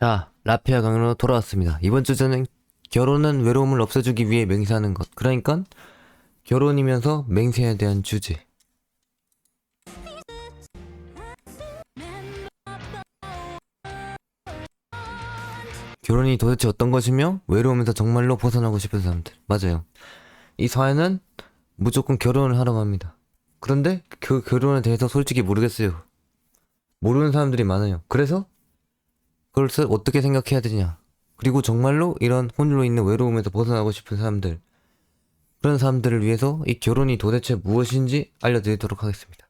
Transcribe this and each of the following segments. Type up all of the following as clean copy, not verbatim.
자, 라피아 강으로 돌아왔습니다. 이번 주제는 결혼은 외로움을 없애주기 위해 맹세하는 것. 그러니까 결혼이면서 맹세에 대한 주제. 결혼이 도대체 어떤 것이며 외로움에서 정말로 벗어나고 싶은 사람들. 맞아요. 이 사회는 무조건 결혼을 하라고 합니다. 그런데 그 결혼에 대해서 솔직히 모르겠어요. 모르는 사람들이 많아요. 그래서 그걸 어떻게 생각해야 되냐. 그리고 정말로 이런 홀로 있는 외로움에서 벗어나고 싶은 사람들. 그런 사람들을 위해서 이 결혼이 도대체 무엇인지 알려드리도록 하겠습니다.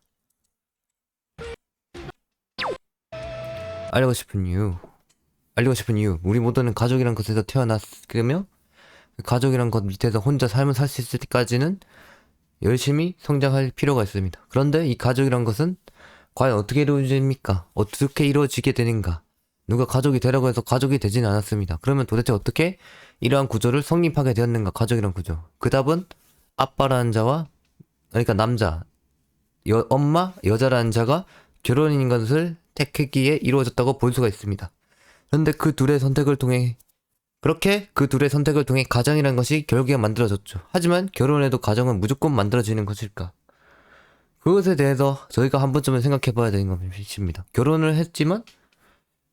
알고 싶은 이유. 알고 싶은 이유. 우리 모두는 가족이란 것에서 태어났으며 그 가족이란 것 밑에서 혼자 삶을 살 수 있을 때까지는 열심히 성장할 필요가 있습니다. 그런데 이 가족이란 것은 과연 어떻게 이루어집니까? 어떻게 이루어지게 되는가? 누가 가족이 되라고 해서 가족이 되진 않았습니다. 그러면 도대체 어떻게 이러한 구조를 성립하게 되었는가? 가족이란 구조. 그 답은 아빠라는 자와, 그러니까 남자, 엄마, 여자라는 자가 결혼인 것을 택했기에 이루어졌다고 볼 수가 있습니다. 그런데 그 둘의 선택을 통해 가정이란 것이 결국에 만들어졌죠. 하지만 결혼해도 가정은 무조건 만들어지는 것일까? 그것에 대해서 저희가 한 번쯤은 생각해 봐야 되는 것입니다. 결혼을 했지만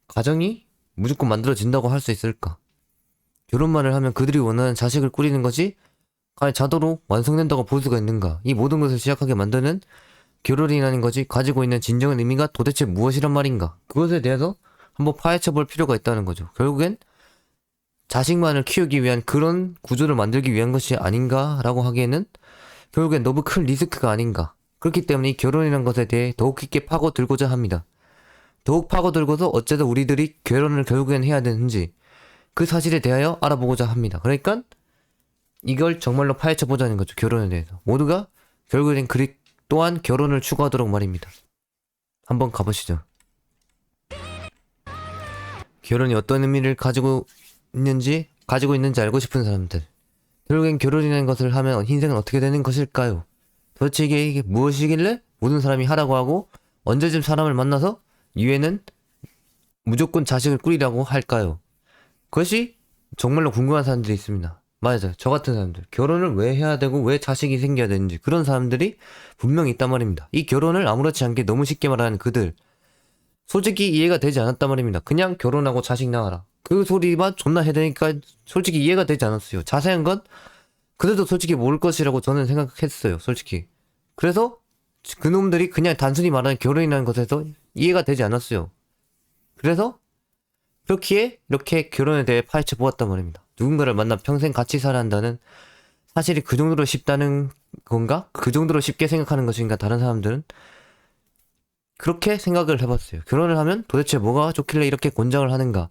가정이 무조건 만들어진다고 할 수 있을까? 결혼만을 하면 그들이 원하는 자식을 꾸리는 것이 과연 자도로 완성된다고 볼 수가 있는가? 이 모든 것을 시작하게 만드는 결혼이라는 것이 가지고 있는 진정한 의미가 도대체 무엇이란 말인가? 그것에 대해서 한번 파헤쳐 볼 필요가 있다는 거죠. 결국엔 자식만을 키우기 위한 그런 구조를 만들기 위한 것이 아닌가라고 하기에는 결국엔 너무 큰 리스크가 아닌가. 그렇기 때문에 이 결혼이라는 것에 대해 더욱 깊게 파고들고자 합니다. 더욱 파고들고서 어째서 우리들이 결혼을 결국엔 해야 되는지 그 사실에 대하여 알아보고자 합니다. 그러니까 이걸 정말로 파헤쳐 보자는 거죠. 결혼에 대해서. 모두가 결국엔 또한 결혼을 추구하도록 말입니다. 한번 가보시죠. 결혼이 어떤 의미를 가지고 있는지 알고 싶은 사람들. 결국엔 결혼이라는 것을 하면 인생은 어떻게 되는 것일까요? 도대체 이게 무엇이길래 모든 사람이 하라고 하고 언제쯤 사람을 만나서 이후에는 무조건 자식을 꾸리라고 할까요? 그것이 정말로 궁금한 사람들이 있습니다. 맞아요. 저 같은 사람들. 결혼을 왜 해야 되고 왜 자식이 생겨야 되는지 그런 사람들이 분명히 있단 말입니다. 이 결혼을 아무렇지 않게 너무 쉽게 말하는 그들. 솔직히 이해가 되지 않았단 말입니다. 그냥 결혼하고 자식 낳아라. 그 소리만 존나 해대니까 솔직히 이해가 되지 않았어요. 자세한 건 그래도 솔직히 모를 것이라고 저는 생각했어요. 솔직히. 그래서 그놈들이 그냥 단순히 말하는 결혼이라는 것에서 이해가 되지 않았어요. 그래서 그렇기에 이렇게 결혼에 대해 파헤쳐 보았단 말입니다. 누군가를 만나 평생 같이 살아야 한다는 사실이 그 정도로 쉽다는 건가? 그 정도로 쉽게 생각하는 것인가? 다른 사람들은 그렇게 생각을 해봤어요. 결혼을 하면 도대체 뭐가 좋길래 이렇게 권장을 하는가?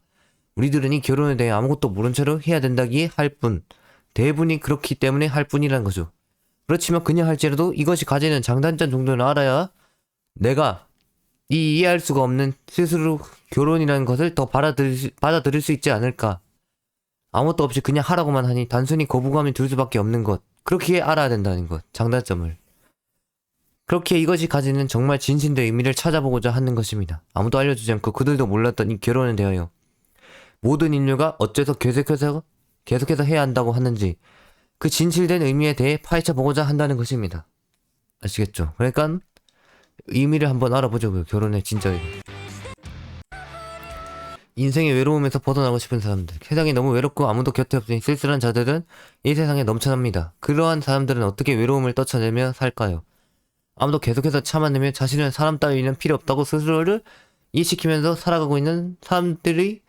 우리들은 이 결혼에 대해 아무것도 모른 채로 해야 된다기에 할 뿐. 대부분이 그렇기 때문에 할 뿐이라는 거죠. 그렇지만 그냥 할지라도 이것이 가지는 장단점 정도는 알아야 내가 이해할 수가 없는 스스로 결혼이라는 것을 더 받아들일 수 있지 않을까. 아무것도 없이 그냥 하라고만 하니 단순히 거부감이 들 수밖에 없는 것. 그렇게 알아야 된다는 것. 장단점을. 그렇게 이것이 가지는 정말 진실된 의미를 찾아보고자 하는 것입니다. 아무도 알려주지 않고 그들도 몰랐던 이 결혼에 대하여 모든 인류가 어째서 계속해서 해야 한다고 하는지 그 진실된 의미에 대해 파헤쳐 보고자 한다는 것입니다. 아시겠죠? 그러니까 의미를 한번 알아보자고요. 결혼의 진짜 의미. 인생의 외로움에서 벗어나고 싶은 사람들. 세상이 너무 외롭고 아무도 곁에 없으니 쓸쓸한 자들은 이 세상에 넘쳐납니다. 그러한 사람들은 어떻게 외로움을 떨쳐내며 살까요? 아무도 계속해서 참아내며 자신은 사람 따위는 필요 없다고 스스로를 이해시키면서 살아가고 있는 사람들이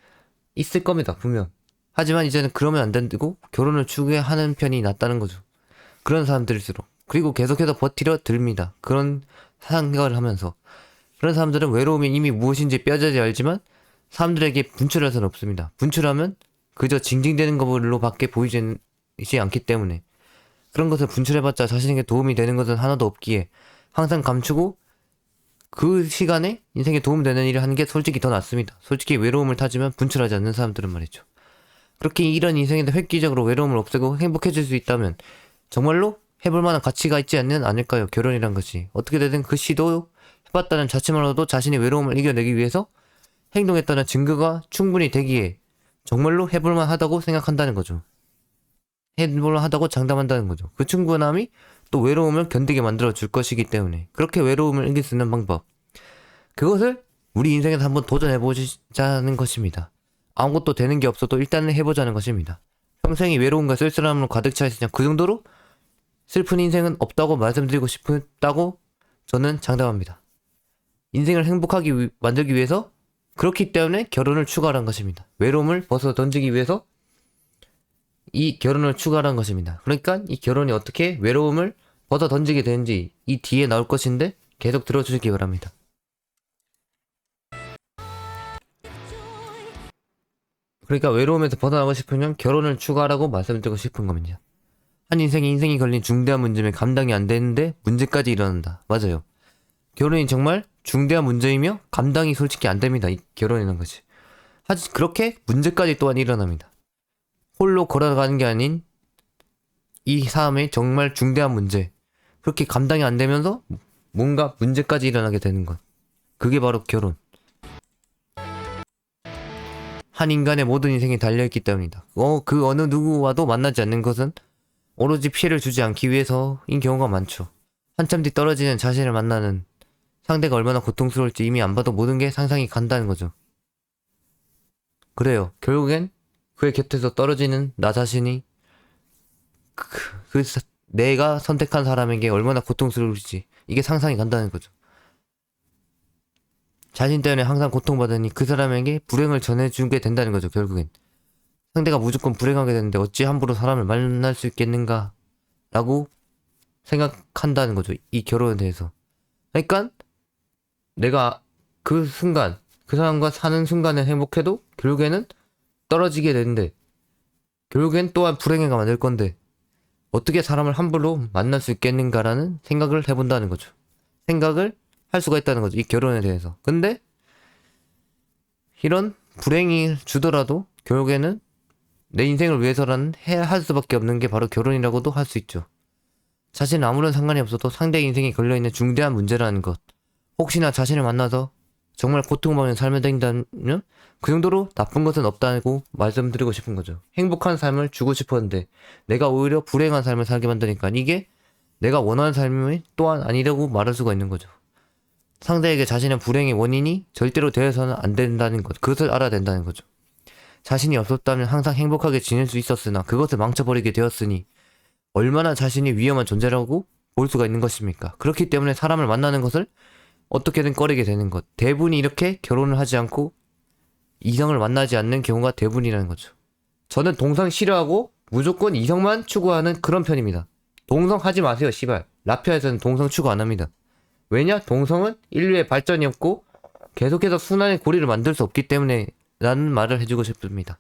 있을 겁니다. 분명. 하지만 이제는 그러면 안 된다고 결혼을 추구하는 편이 낫다는 거죠. 그런 사람들일수록. 그리고 계속해서 버티려 듭니다. 그런 생각을 하면서. 그런 사람들은 외로움이 이미 무엇인지 뼈저리 알지만 사람들에게 분출할 수는 없습니다. 분출하면 그저 징징대는 것으로 밖에 보이지 않기 때문에. 그런 것을 분출해봤자 자신에게 도움이 되는 것은 하나도 없기에 항상 감추고 그 시간에 인생에 도움되는 일을 하는 게 솔직히 더 낫습니다. 솔직히 외로움을 타지만 분출하지 않는 사람들은 말이죠. 그렇게 이런 인생에서 획기적으로 외로움을 없애고 행복해질 수 있다면 정말로 해볼 만한 가치가 있지 않을까요? 결혼이란 것이. 어떻게 되든 그 시도 해봤다는 자체만으로도 자신의 외로움을 이겨내기 위해서 행동했다는 증거가 충분히 되기에 정말로 해볼만 하다고 생각한다는 거죠. 해볼만 하다고 장담한다는 거죠. 그 충분함이 또 외로움을 견디게 만들어 줄 것이기 때문에 그렇게 외로움을 이길 수 있는 방법, 그것을 우리 인생에서 한번 도전해보자는 것입니다. 아무것도 되는 게 없어도 일단은 해보자는 것입니다. 평생이 외로움과 쓸쓸함으로 가득 차 있으냐, 그 정도로 슬픈 인생은 없다고 말씀드리고 싶다고 저는 장담합니다. 인생을 행복하게 만들기 위해서, 그렇기 때문에 결혼을 추구하라는 것입니다. 외로움을 벗어 던지기 위해서 이 결혼을 추구하라는 것입니다. 그러니까 이 결혼이 어떻게 외로움을 벗어 던지게 되는지 이 뒤에 나올 것인데 계속 들어주시기 바랍니다. 그러니까 외로움에서 벗어나고 싶으면 결혼을 추구하라고 말씀드리고 싶은 겁니다. 한 인생이 걸린 중대한 문제면 감당이 안 되는데 문제까지 일어난다. 맞아요. 결혼이 정말 중대한 문제이며 감당이 솔직히 안 됩니다. 이 결혼이라는 것이. 하지 그렇게 문제까지 또한 일어납니다. 홀로 걸어가는 게 아닌 이 삶의 정말 중대한 문제, 그렇게 감당이 안 되면서 뭔가 문제까지 일어나게 되는 것, 그게 바로 결혼. 한 인간의 모든 인생이 달려있기 때문이다. 그 어느 누구와도 만나지 않는 것은 오로지 피해를 주지 않기 위해서인 경우가 많죠. 한참 뒤 떨어지는 자신을 만나는 상대가 얼마나 고통스러울지 이미 안 봐도 모든 게 상상이 간다는 거죠. 그래요. 결국엔 그의 곁에서 떨어지는 나 자신이 내가 선택한 사람에게 얼마나 고통스러울지 이게 상상이 간다는 거죠. 자신 때문에 항상 고통받으니 그 사람에게 불행을 전해주게 된다는 거죠. 결국엔 상대가 무조건 불행하게 되는데 어찌 함부로 사람을 만날 수 있겠는가 라고 생각한다는 거죠. 이 결혼에 대해서. 그러니까 내가 그 순간 그 사람과 사는 순간에 행복해도 결국에는 떨어지게 되는데 결국엔 또한 불행해가 만들 건데 어떻게 사람을 함부로 만날 수 있겠는가라는 생각을 해본다는 거죠. 생각을 할 수가 있다는 거죠. 이 결혼에 대해서. 근데 이런 불행이 주더라도 결국에는 내 인생을 위해서라는 해야 할 수밖에 없는 게 바로 결혼이라고도 할 수 있죠. 자신은 아무런 상관이 없어도 상대의 인생에 걸려있는 중대한 문제라는 것, 혹시나 자신을 만나서 정말 고통받는 삶을 댕다면 그 정도로 나쁜 것은 없다고 말씀드리고 싶은 거죠. 행복한 삶을 주고 싶었는데 내가 오히려 불행한 삶을 살게 만드니까 이게 내가 원하는 삶이 또한 아니라고 말할 수가 있는 거죠. 상대에게 자신의 불행의 원인이 절대로 되어서는 안 된다는 것, 그것을 알아야 된다는 거죠. 자신이 없었다면 항상 행복하게 지낼 수 있었으나 그것을 망쳐버리게 되었으니 얼마나 자신이 위험한 존재라고 볼 수가 있는 것입니까? 그렇기 때문에 사람을 만나는 것을 어떻게든 꺼리게 되는 것. 대부분이 이렇게 결혼을 하지 않고 이성을 만나지 않는 경우가 대부분이라는 거죠. 저는 동성 싫어하고 무조건 이성만 추구하는 그런 편입니다. 동성 하지 마세요, 씨발. 라피아에서는 동성 추구 안 합니다. 왜냐? 동성은 인류의 발전이 없고 계속해서 순환의 고리를 만들 수 없기 때문에 라는 말을 해주고 싶습니다.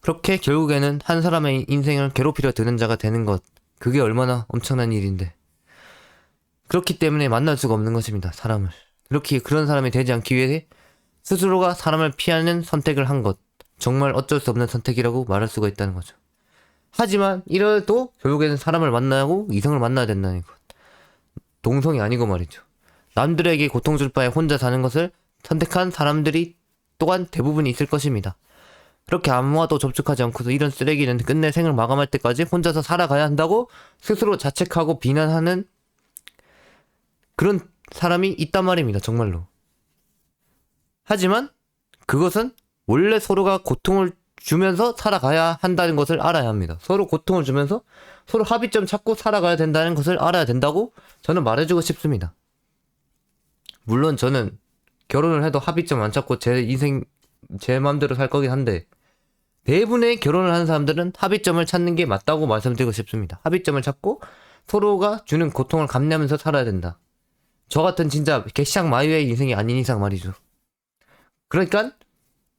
그렇게 결국에는 한 사람의 인생을 괴롭히려 드는 자가 되는 것, 그게 얼마나 엄청난 일인데. 그렇기 때문에 만날 수가 없는 것입니다. 사람을. 그렇게 그런 사람이 되지 않기 위해 스스로가 사람을 피하는 선택을 한 것, 정말 어쩔 수 없는 선택이라고 말할 수가 있다는 거죠. 하지만 이래도 결국에는 사람을 만나고 이성을 만나야 된다는 것. 동성이 아니고 말이죠. 남들에게 고통 줄 바에 혼자 사는 것을 선택한 사람들이 또한 대부분 있을 것입니다. 그렇게 아무와도 접촉하지 않고서 이런 쓰레기는 끝내 생을 마감할 때까지 혼자서 살아가야 한다고 스스로 자책하고 비난하는 그런 사람이 있단 말입니다. 정말로. 하지만 그것은 원래 서로가 고통을 주면서 살아가야 한다는 것을 알아야 합니다. 서로 고통을 주면서 서로 합의점 찾고 살아가야 된다는 것을 알아야 된다고 저는 말해주고 싶습니다. 물론 저는 결혼을 해도 합의점 안 찾고 제 인생 제 마음대로 살 거긴 한데 대부분의 결혼을 하는 사람들은 합의점을 찾는 게 맞다고 말씀드리고 싶습니다. 합의점을 찾고 서로가 주는 고통을 감내하면서 살아야 된다. 저 같은 진짜 개샹 마유의 인생이 아닌 이상 말이죠. 그러니까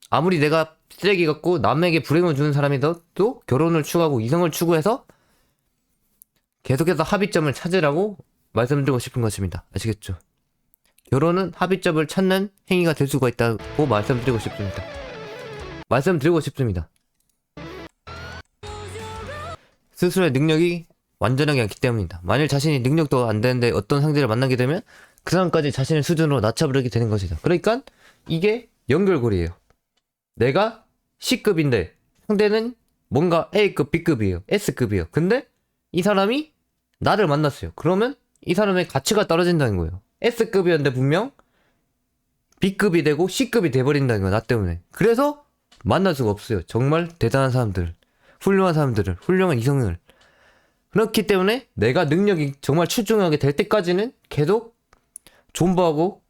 아무리 내가 쓰레기 같고 남에게 불행을 주는 사람이라도 결혼을 추구하고 이성을 추구해서 계속해서 합의점을 찾으라고 말씀드리고 싶은 것입니다. 아시겠죠? 결혼은 합의점을 찾는 행위가 될 수가 있다고 말씀드리고 싶습니다. 스스로의 능력이 완전하게 않기 때문입니다. 만일 자신이 능력도 안 되는데 어떤 상대를 만나게 되면 그 사람까지 자신의 수준으로 낮춰버리게 되는 것이다. 그러니까 이게 연결고리예요. 내가 C급인데 상대는 뭔가 A급, B급이에요. S급이에요. 근데 이 사람이 나를 만났어요. 그러면 이 사람의 가치가 떨어진다는 거예요. S급이었는데 분명 B급이 되고 C급이 돼버린다는 거야, 나 때문에. 그래서 만날 수가 없어요. 정말 대단한 사람들, 훌륭한 사람들을, 훌륭한 이성을. 그렇기 때문에 내가 능력이 정말 출중하게 될 때까지는 계속 존버하고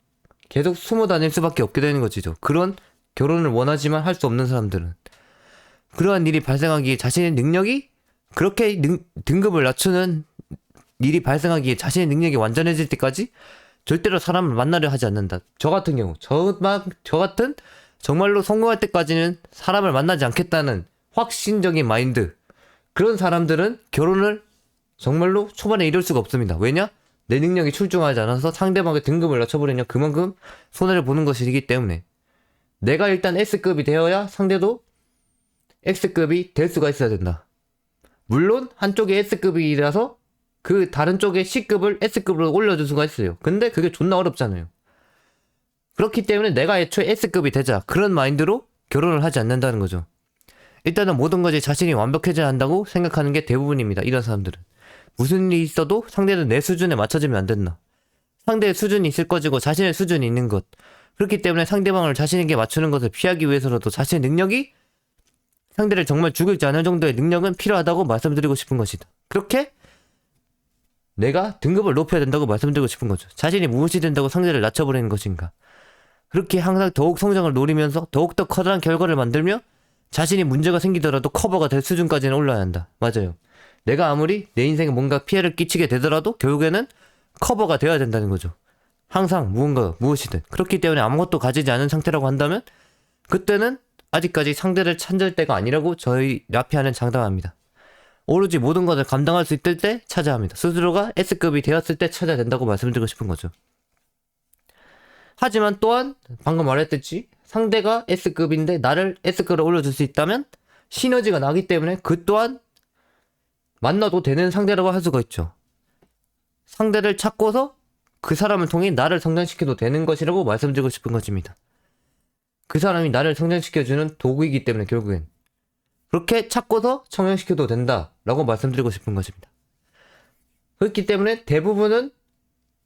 계속 숨어 다닐 수밖에 없게 되는 것이죠. 그런 결혼을 원하지만 할 수 없는 사람들은. 그러한 일이 발생하기에 자신의 능력이 그렇게 등급을 낮추는 일이 발생하기에 자신의 능력이 완전해질 때까지 절대로 사람을 만나려 하지 않는다. 저 같은 경우, 저 같은 정말로 성공할 때까지는 사람을 만나지 않겠다는 확신적인 마인드. 그런 사람들은 결혼을 정말로 초반에 이룰 수가 없습니다. 왜냐? 내 능력이 출중하지 않아서 상대방의 등급을 낮춰버리냐 그만큼 손해를 보는 것이기 때문에. 내가 일단 S급이 되어야 상대도 X급이 될 수가 있어야 된다. 물론 한쪽이 S급이라서 그 다른 쪽에 C급을 S급으로 올려줄 수가 있어요. 근데 그게 존나 어렵잖아요. 그렇기 때문에 내가 애초에 S급이 되자 그런 마인드로 결혼을 하지 않는다는 거죠. 일단은 모든 것이 자신이 완벽해져야 한다고 생각하는 게 대부분입니다. 이런 사람들은. 무슨 일이 있어도 상대는 내 수준에 맞춰지면 안 된다. 상대의 수준이 있을 것이고 자신의 수준이 있는 것. 그렇기 때문에 상대방을 자신에게 맞추는 것을 피하기 위해서라도 자신의 능력이 상대를 정말 죽이지 않을 정도의 능력은 필요하다고 말씀드리고 싶은 것이다. 그렇게 내가 등급을 높여야 된다고 말씀드리고 싶은 거죠. 자신이 무엇이 된다고 상대를 낮춰버리는 것인가. 그렇게 항상 더욱 성장을 노리면서 더욱더 커다란 결과를 만들며 자신이 문제가 생기더라도 커버가 될 수준까지는 올라야 한다. 맞아요. 내가 아무리 내 인생에 뭔가 피해를 끼치게 되더라도 결국에는 커버가 되어야 된다는 거죠. 항상 무엇이든. 그렇기 때문에 아무것도 가지지 않은 상태라고 한다면 그때는 아직까지 상대를 찾을 때가 아니라고 저희 라피아는 장담합니다. 오로지 모든 것을 감당할 수 있을 때 찾아야 합니다. 스스로가 S급이 되었을 때 찾아야 된다고 말씀드리고 싶은 거죠. 하지만 또한 방금 말했듯이 상대가 S급인데 나를 S급으로 올려줄 수 있다면 시너지가 나기 때문에 그 또한 만나도 되는 상대라고 할 수가 있죠. 상대를 찾고서 그 사람을 통해 나를 성장시켜도 되는 것이라고 말씀드리고 싶은 것입니다. 그 사람이 나를 성장시켜주는 도구이기 때문에 결국엔 그렇게 찾고서 성장시켜도 된다라고 말씀드리고 싶은 것입니다. 그렇기 때문에 대부분은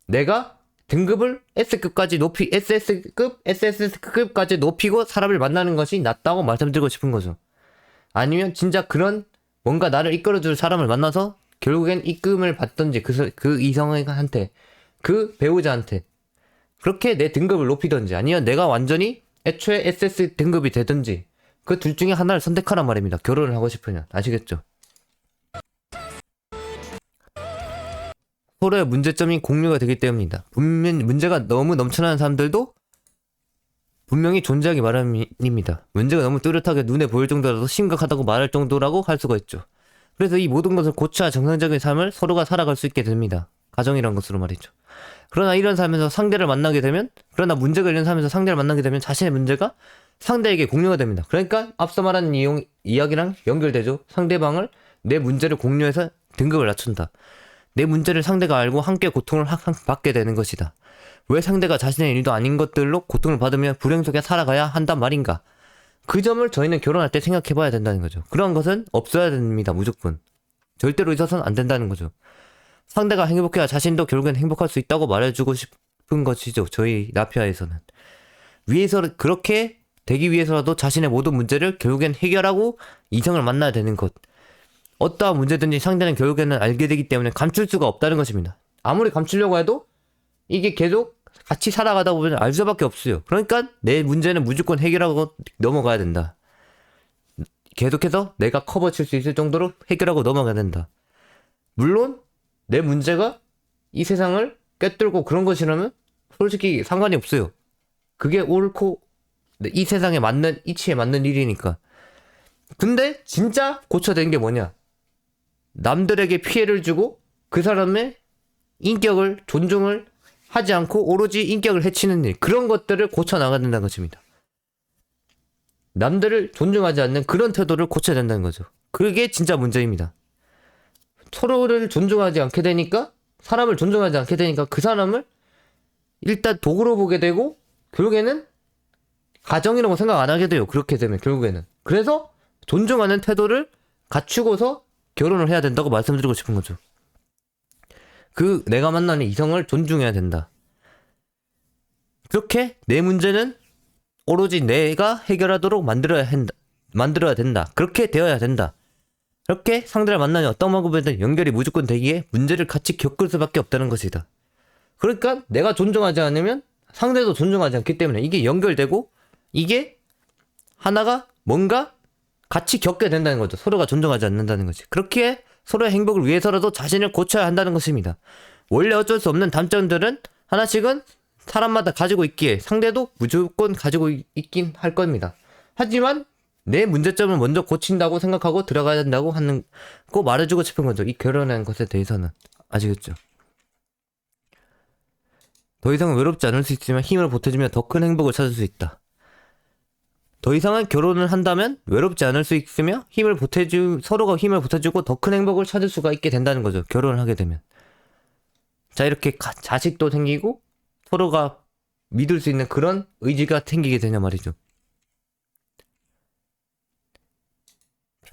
내가 등급을 S급까지 SS급까지 높이고 사람을 만나는 것이 낫다고 말씀드리고 싶은 거죠. 아니면 진짜 그런 뭔가 나를 이끌어줄 사람을 만나서 결국엔 입금을 받던지 그 이성한테 그 배우자한테 그렇게 내 등급을 높이던지 아니면 내가 완전히 애초에 SS 등급이 되든지 그 둘 중에 하나를 선택하란 말입니다. 결혼을 하고 싶으면. 아시겠죠? 서로의 문제점이 공유가 되기 때문입니다. 분명 문제가 너무 넘쳐나는 사람들도 분명히 존재하기 마련입니다. 문제가 너무 뚜렷하게 눈에 보일 정도라도 심각하다고 말할 정도라고 할 수가 있죠. 그래서 이 모든 것을 고쳐야 정상적인 삶을 서로가 살아갈 수 있게 됩니다. 가정이란 것으로 말이죠. 그러나 이런 삶에서 상대를 만나게 되면 문제가 있는 삶에서 상대를 만나게 되면 자신의 문제가 상대에게 공유가 됩니다. 그러니까 앞서 말한 이야기랑 연결되죠. 상대방을 내 문제를 공유해서 등급을 낮춘다. 내 문제를 상대가 알고 함께 고통을 받게 되는 것이다. 왜 상대가 자신의 일도 아닌 것들로 고통을 받으며 불행 속에 살아가야 한단 말인가. 그 점을 저희는 결혼할 때 생각해봐야 된다는 거죠. 그런 것은 없어야 됩니다. 무조건. 절대로 있어서는 안 된다는 거죠. 상대가 행복해야 자신도 결국엔 행복할 수 있다고 말해주고 싶은 것이죠. 저희 라피아에서는. 그렇게 되기 위해서라도 자신의 모든 문제를 결국엔 해결하고 이성을 만나야 되는 것. 어떠한 문제든지 상대는 결국에는 알게 되기 때문에 감출 수가 없다는 것입니다. 아무리 감추려고 해도 이게 계속 같이 살아가다 보면 알 수밖에 없어요. 그러니까 내 문제는 무조건 해결하고 넘어가야 된다. 계속해서 내가 커버 칠 수 있을 정도로 해결하고 넘어가야 된다. 물론 내 문제가 이 세상을 꿰뚫고 그런 것이라면 솔직히 상관이 없어요. 그게 옳고 이 세상에 맞는 이치에 맞는 일이니까. 근데 진짜 고쳐야 되는 게 뭐냐? 남들에게 피해를 주고 그 사람의 인격을 존중을 하지 않고 오로지 인격을 해치는 일, 그런 것들을 고쳐 나가야 된다는 것입니다. 남들을 존중하지 않는 그런 태도를 고쳐야 된다는 거죠. 그게 진짜 문제입니다. 서로를 존중하지 않게 되니까, 사람을 존중하지 않게 되니까 그 사람을 일단 도구로 보게 되고 결국에는 가정이라고 생각 안 하게 돼요. 그렇게 되면 결국에는. 그래서 존중하는 태도를 갖추고서 결혼을 해야 된다고 말씀드리고 싶은 거죠. 그 내가 만나는 이성을 존중해야 된다. 그렇게 내 문제는 오로지 내가 해결하도록 만들어야 된다. 그렇게 되어야 된다. 그렇게 상대를 만나는 어떤 방법이든 연결이 무조건 되기에 문제를 같이 겪을 수밖에 없다는 것이다. 그러니까 내가 존중하지 않으면 상대도 존중하지 않기 때문에 이게 연결되고 이게 하나가 뭔가 같이 겪게 된다는 거죠. 서로가 존중하지 않는다는 거지. 그렇게 서로의 행복을 위해서라도 자신을 고쳐야 한다는 것입니다. 원래 어쩔 수 없는 단점들은 하나씩은 사람마다 가지고 있기에 상대도 무조건 가지고 있긴 할 겁니다. 하지만 내 문제점을 먼저 고친다고 생각하고 들어가야 된다고 하는 거 말해주고 싶은 거죠. 이 결혼하는 것에 대해서는. 아시겠죠? 더 이상은 외롭지 않을 수 있지만 힘을 보태주며 더 큰 행복을 찾을 수 있다. 더 이상은 결혼을 한다면 외롭지 않을 수 있으며 서로가 힘을 보태주고 더 큰 행복을 찾을 수가 있게 된다는 거죠. 결혼을 하게 되면. 자, 이렇게 자식도 생기고 서로가 믿을 수 있는 그런 의지가 생기게 되냐 말이죠.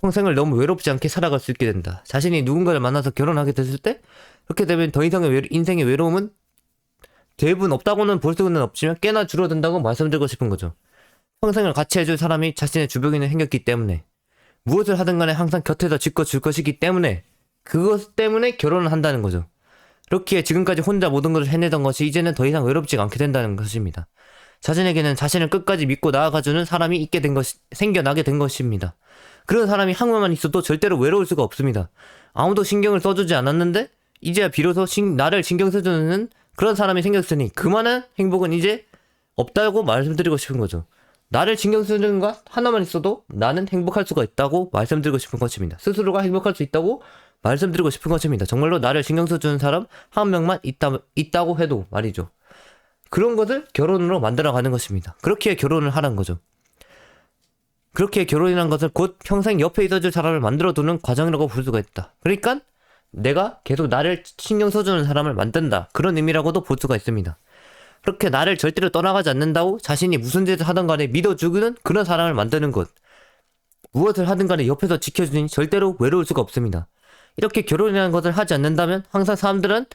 평생을 너무 외롭지 않게 살아갈 수 있게 된다. 자신이 누군가를 만나서 결혼하게 됐을 때 그렇게 되면 더 이상의 인생의 외로움은 대부분 없다고는 볼 수는 없지만 꽤나 줄어든다고 말씀드리고 싶은 거죠. 평생을 같이 해줄 사람이 자신의 주변인에 생겼기 때문에 무엇을 하든 간에 항상 곁에서 지켜줄 것이기 때문에 그것 때문에 결혼을 한다는 거죠. 그렇기에 지금까지 혼자 모든 것을 해내던 것이 이제는 더 이상 외롭지가 않게 된다는 것입니다. 자신에게는 자신을 끝까지 믿고 나아가주는 사람이 생겨나게 된 것입니다. 그런 사람이 한 명만 있어도 절대로 외로울 수가 없습니다. 아무도 신경을 써주지 않았는데 이제야 비로소 나를 신경 써주는 그런 사람이 생겼으니 그만한 행복은 이제 없다고 말씀드리고 싶은 거죠. 나를 신경 쓰는 것 하나만 있어도 나는 행복할 수가 있다고 말씀드리고 싶은 것입니다. 스스로가 행복할 수 있다고 말씀드리고 싶은 것입니다. 정말로 나를 신경 써주는 사람 한 명만 있다고 해도 말이죠. 그런 것을 결혼으로 만들어가는 것입니다. 그렇게 결혼을 하라는 거죠. 그렇게 결혼이라는 것을 곧 평생 옆에 있어줄 사람을 만들어두는 과정이라고 볼 수가 있다. 그러니까 내가 계속 나를 신경 써주는 사람을 만든다. 그런 의미라고도 볼 수가 있습니다. 그렇게 나를 절대로 떠나가지 않는다고 자신이 무슨 짓을 하든 간에 믿어주는 그런 사람을 만드는 것. 무엇을 하든 간에 옆에서 지켜주니 절대로 외로울 수가 없습니다. 이렇게 결혼이라는 것을 하지 않는다면 항상 사람들은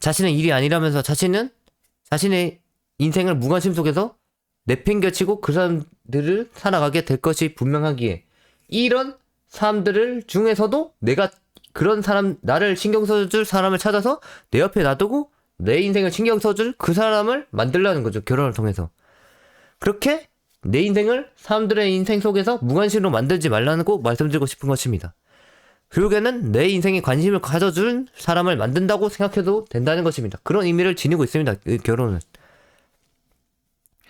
자신의 일이 아니라면서 자신의 인생을 무관심 속에서 내팽겨치고 그 사람들을 살아가게 될 것이 분명하기에 이런 사람들을 중에서도 내가 그런 사람, 나를 신경 써줄 사람을 찾아서 내 옆에 놔두고 내 인생을 신경 써줄 그 사람을 만들려는 거죠. 결혼을 통해서. 그렇게 내 인생을 사람들의 인생 속에서 무관심으로 만들지 말라고 말씀드리고 싶은 것입니다. 결국에는 내 인생에 관심을 가져준 사람을 만든다고 생각해도 된다는 것입니다. 그런 의미를 지니고 있습니다. 결혼은.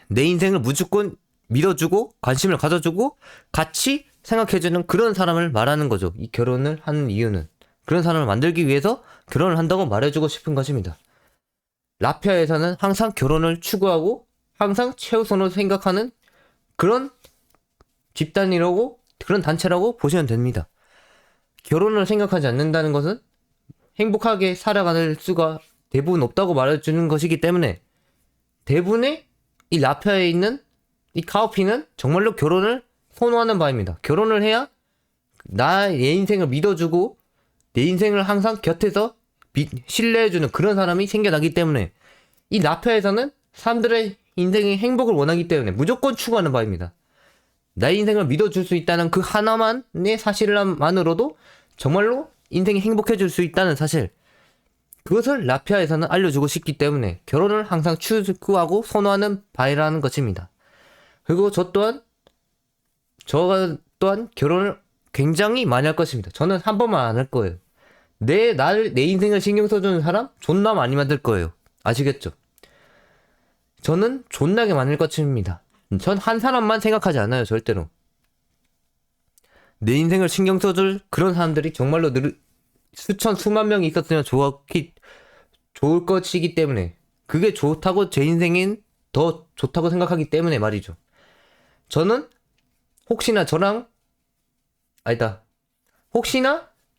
내 인생을 무조건 믿어주고 관심을 가져주고 같이 생각해주는 그런 사람을 말하는 거죠. 이 결혼을 하는 이유는. 그런 사람을 만들기 위해서 결혼을 한다고 말해주고 싶은 것입니다. 라피아에서는 항상 결혼을 추구하고 항상 최우선으로 생각하는 그런 집단이라고 그런 단체라고 보시면 됩니다. 결혼을 생각하지 않는다는 것은 행복하게 살아갈 수가 대부분 없다고 말해주는 것이기 때문에 대부분의 이 라피아에 있는 이 카오피는 정말로 결혼을 선호하는 바입니다. 결혼을 해야 나의 인생을 믿어주고 내 인생을 항상 곁에서 신뢰해주는 그런 사람이 생겨나기 때문에 이 라피아에서는 사람들의 인생의 행복을 원하기 때문에 무조건 추구하는 바입니다. 나의 인생을 믿어줄 수 있다는 그 하나만의 사실만으로도 정말로 인생이 행복해질 수 있다는 사실, 그것을 라피아에서는 알려주고 싶기 때문에 결혼을 항상 추구하고 선호하는 바라는 것입니다. 그리고 저 또한 결혼을 굉장히 많이 할 것입니다. 저는 한 번만 안 할 거예요. 내 인생을 신경 써주는 사람 존나 많이 만들 거예요. 아시겠죠? 저는 존나게 많을 것입니다. 전 한 사람만 생각하지 않아요. 절대로. 내 인생을 신경 써줄 그런 사람들이 정말로 수만 명이 있었으면 좋을 것이기 때문에, 그게 좋다고 제 인생인 더 좋다고 생각하기 때문에 말이죠. 저는 혹시나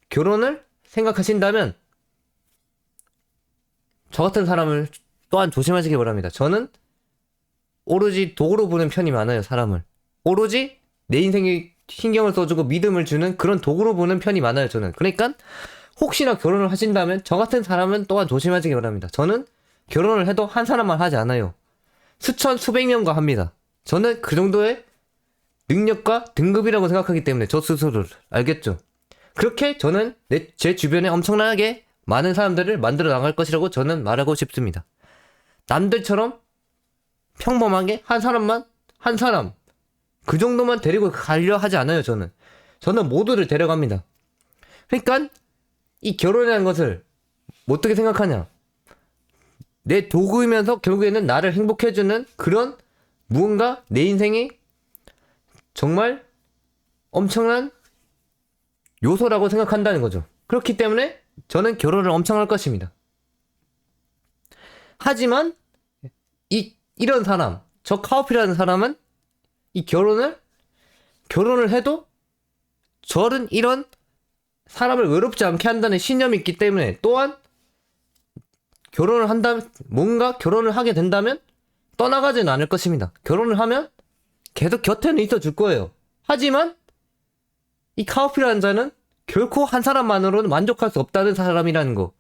결혼을 생각하신다면 저 같은 사람을 또한 조심하시기 바랍니다. 저는 오로지 도구로 보는 편이 많아요, 사람을. 오로지 내 인생에 신경을 써주고 믿음을 주는 그런 도구로 보는 편이 많아요, 저는. 그러니까 혹시나 결혼을 하신다면 저 같은 사람은 또한 조심하시기 바랍니다. 저는 결혼을 해도 한 사람만 하지 않아요. 수천 수백 명과 합니다. 저는 그 정도의 능력과 등급이라고 생각하기 때문에 저 스스로를. 알겠죠? 그렇게 저는 제 주변에 엄청나게 많은 사람들을 만들어 나갈 것이라고 저는 말하고 싶습니다. 남들처럼 평범하게 한 사람 그 정도만 데리고 가려 하지 않아요. 저는 모두를 데려갑니다. 그러니까 이 결혼이라는 것을 어떻게 생각하냐, 내 도구이면서 결국에는 나를 행복해주는 그런 무언가, 내 인생이 정말 엄청난 요소라고 생각한다는 거죠. 그렇기 때문에 저는 결혼을 엄청 할 것입니다. 하지만 이런 사람, 저 카오피라는 사람은 이 결혼을 해도 저는 이런 사람을 외롭지 않게 한다는 신념이 있기 때문에, 또한 결혼을 한다면, 뭔가 결혼을 하게 된다면 떠나가지는 않을 것입니다. 결혼을 하면 계속 곁에는 있어 줄 거예요. 하지만 이 카오피라는 자는 결코 한 사람만으로는 만족할 수 없다는 사람이라는 거.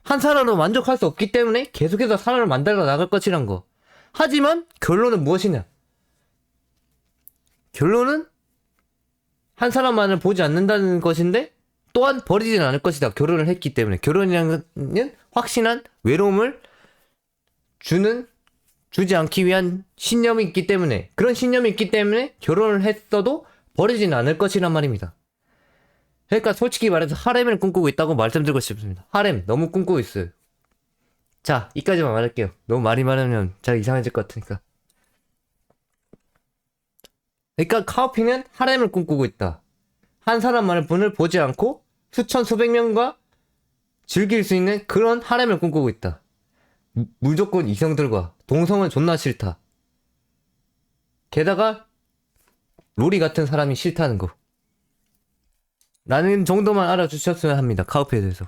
한 사람으로 만족할 수 없기 때문에 계속해서 사람을 만들어 나갈 것이란 거. 하지만 결론은 무엇이냐? 결론은 한 사람만을 보지 않는다는 것인데, 또한 버리지는 않을 것이다. 결혼을 했기 때문에. 결혼이라는 확신한 외로움을 주지 않기 위한 신념이 있기 때문에, 그런 신념이 있기 때문에 결혼을 했어도 버리지는 않을 것이란 말입니다. 그러니까 솔직히 말해서 하렘을 꿈꾸고 있다고 말씀드리고 싶습니다. 하렘 너무 꿈꾸고 있어요. 자, 이까지만 말할게요. 너무 많이 말하면 잘 이상해질 것 같으니까. 그러니까 카오피는 하렘을 꿈꾸고 있다. 한 사람만을 분을 보지 않고 수천 수백 명과 즐길 수 있는 그런 하렘을 꿈꾸고 있다. 무조건 이성들과 동성은 존나 싫다. 게다가 로리 같은 사람이 싫다는 거. 라는 정도만 알아주셨으면 합니다. 카오피에 대해서.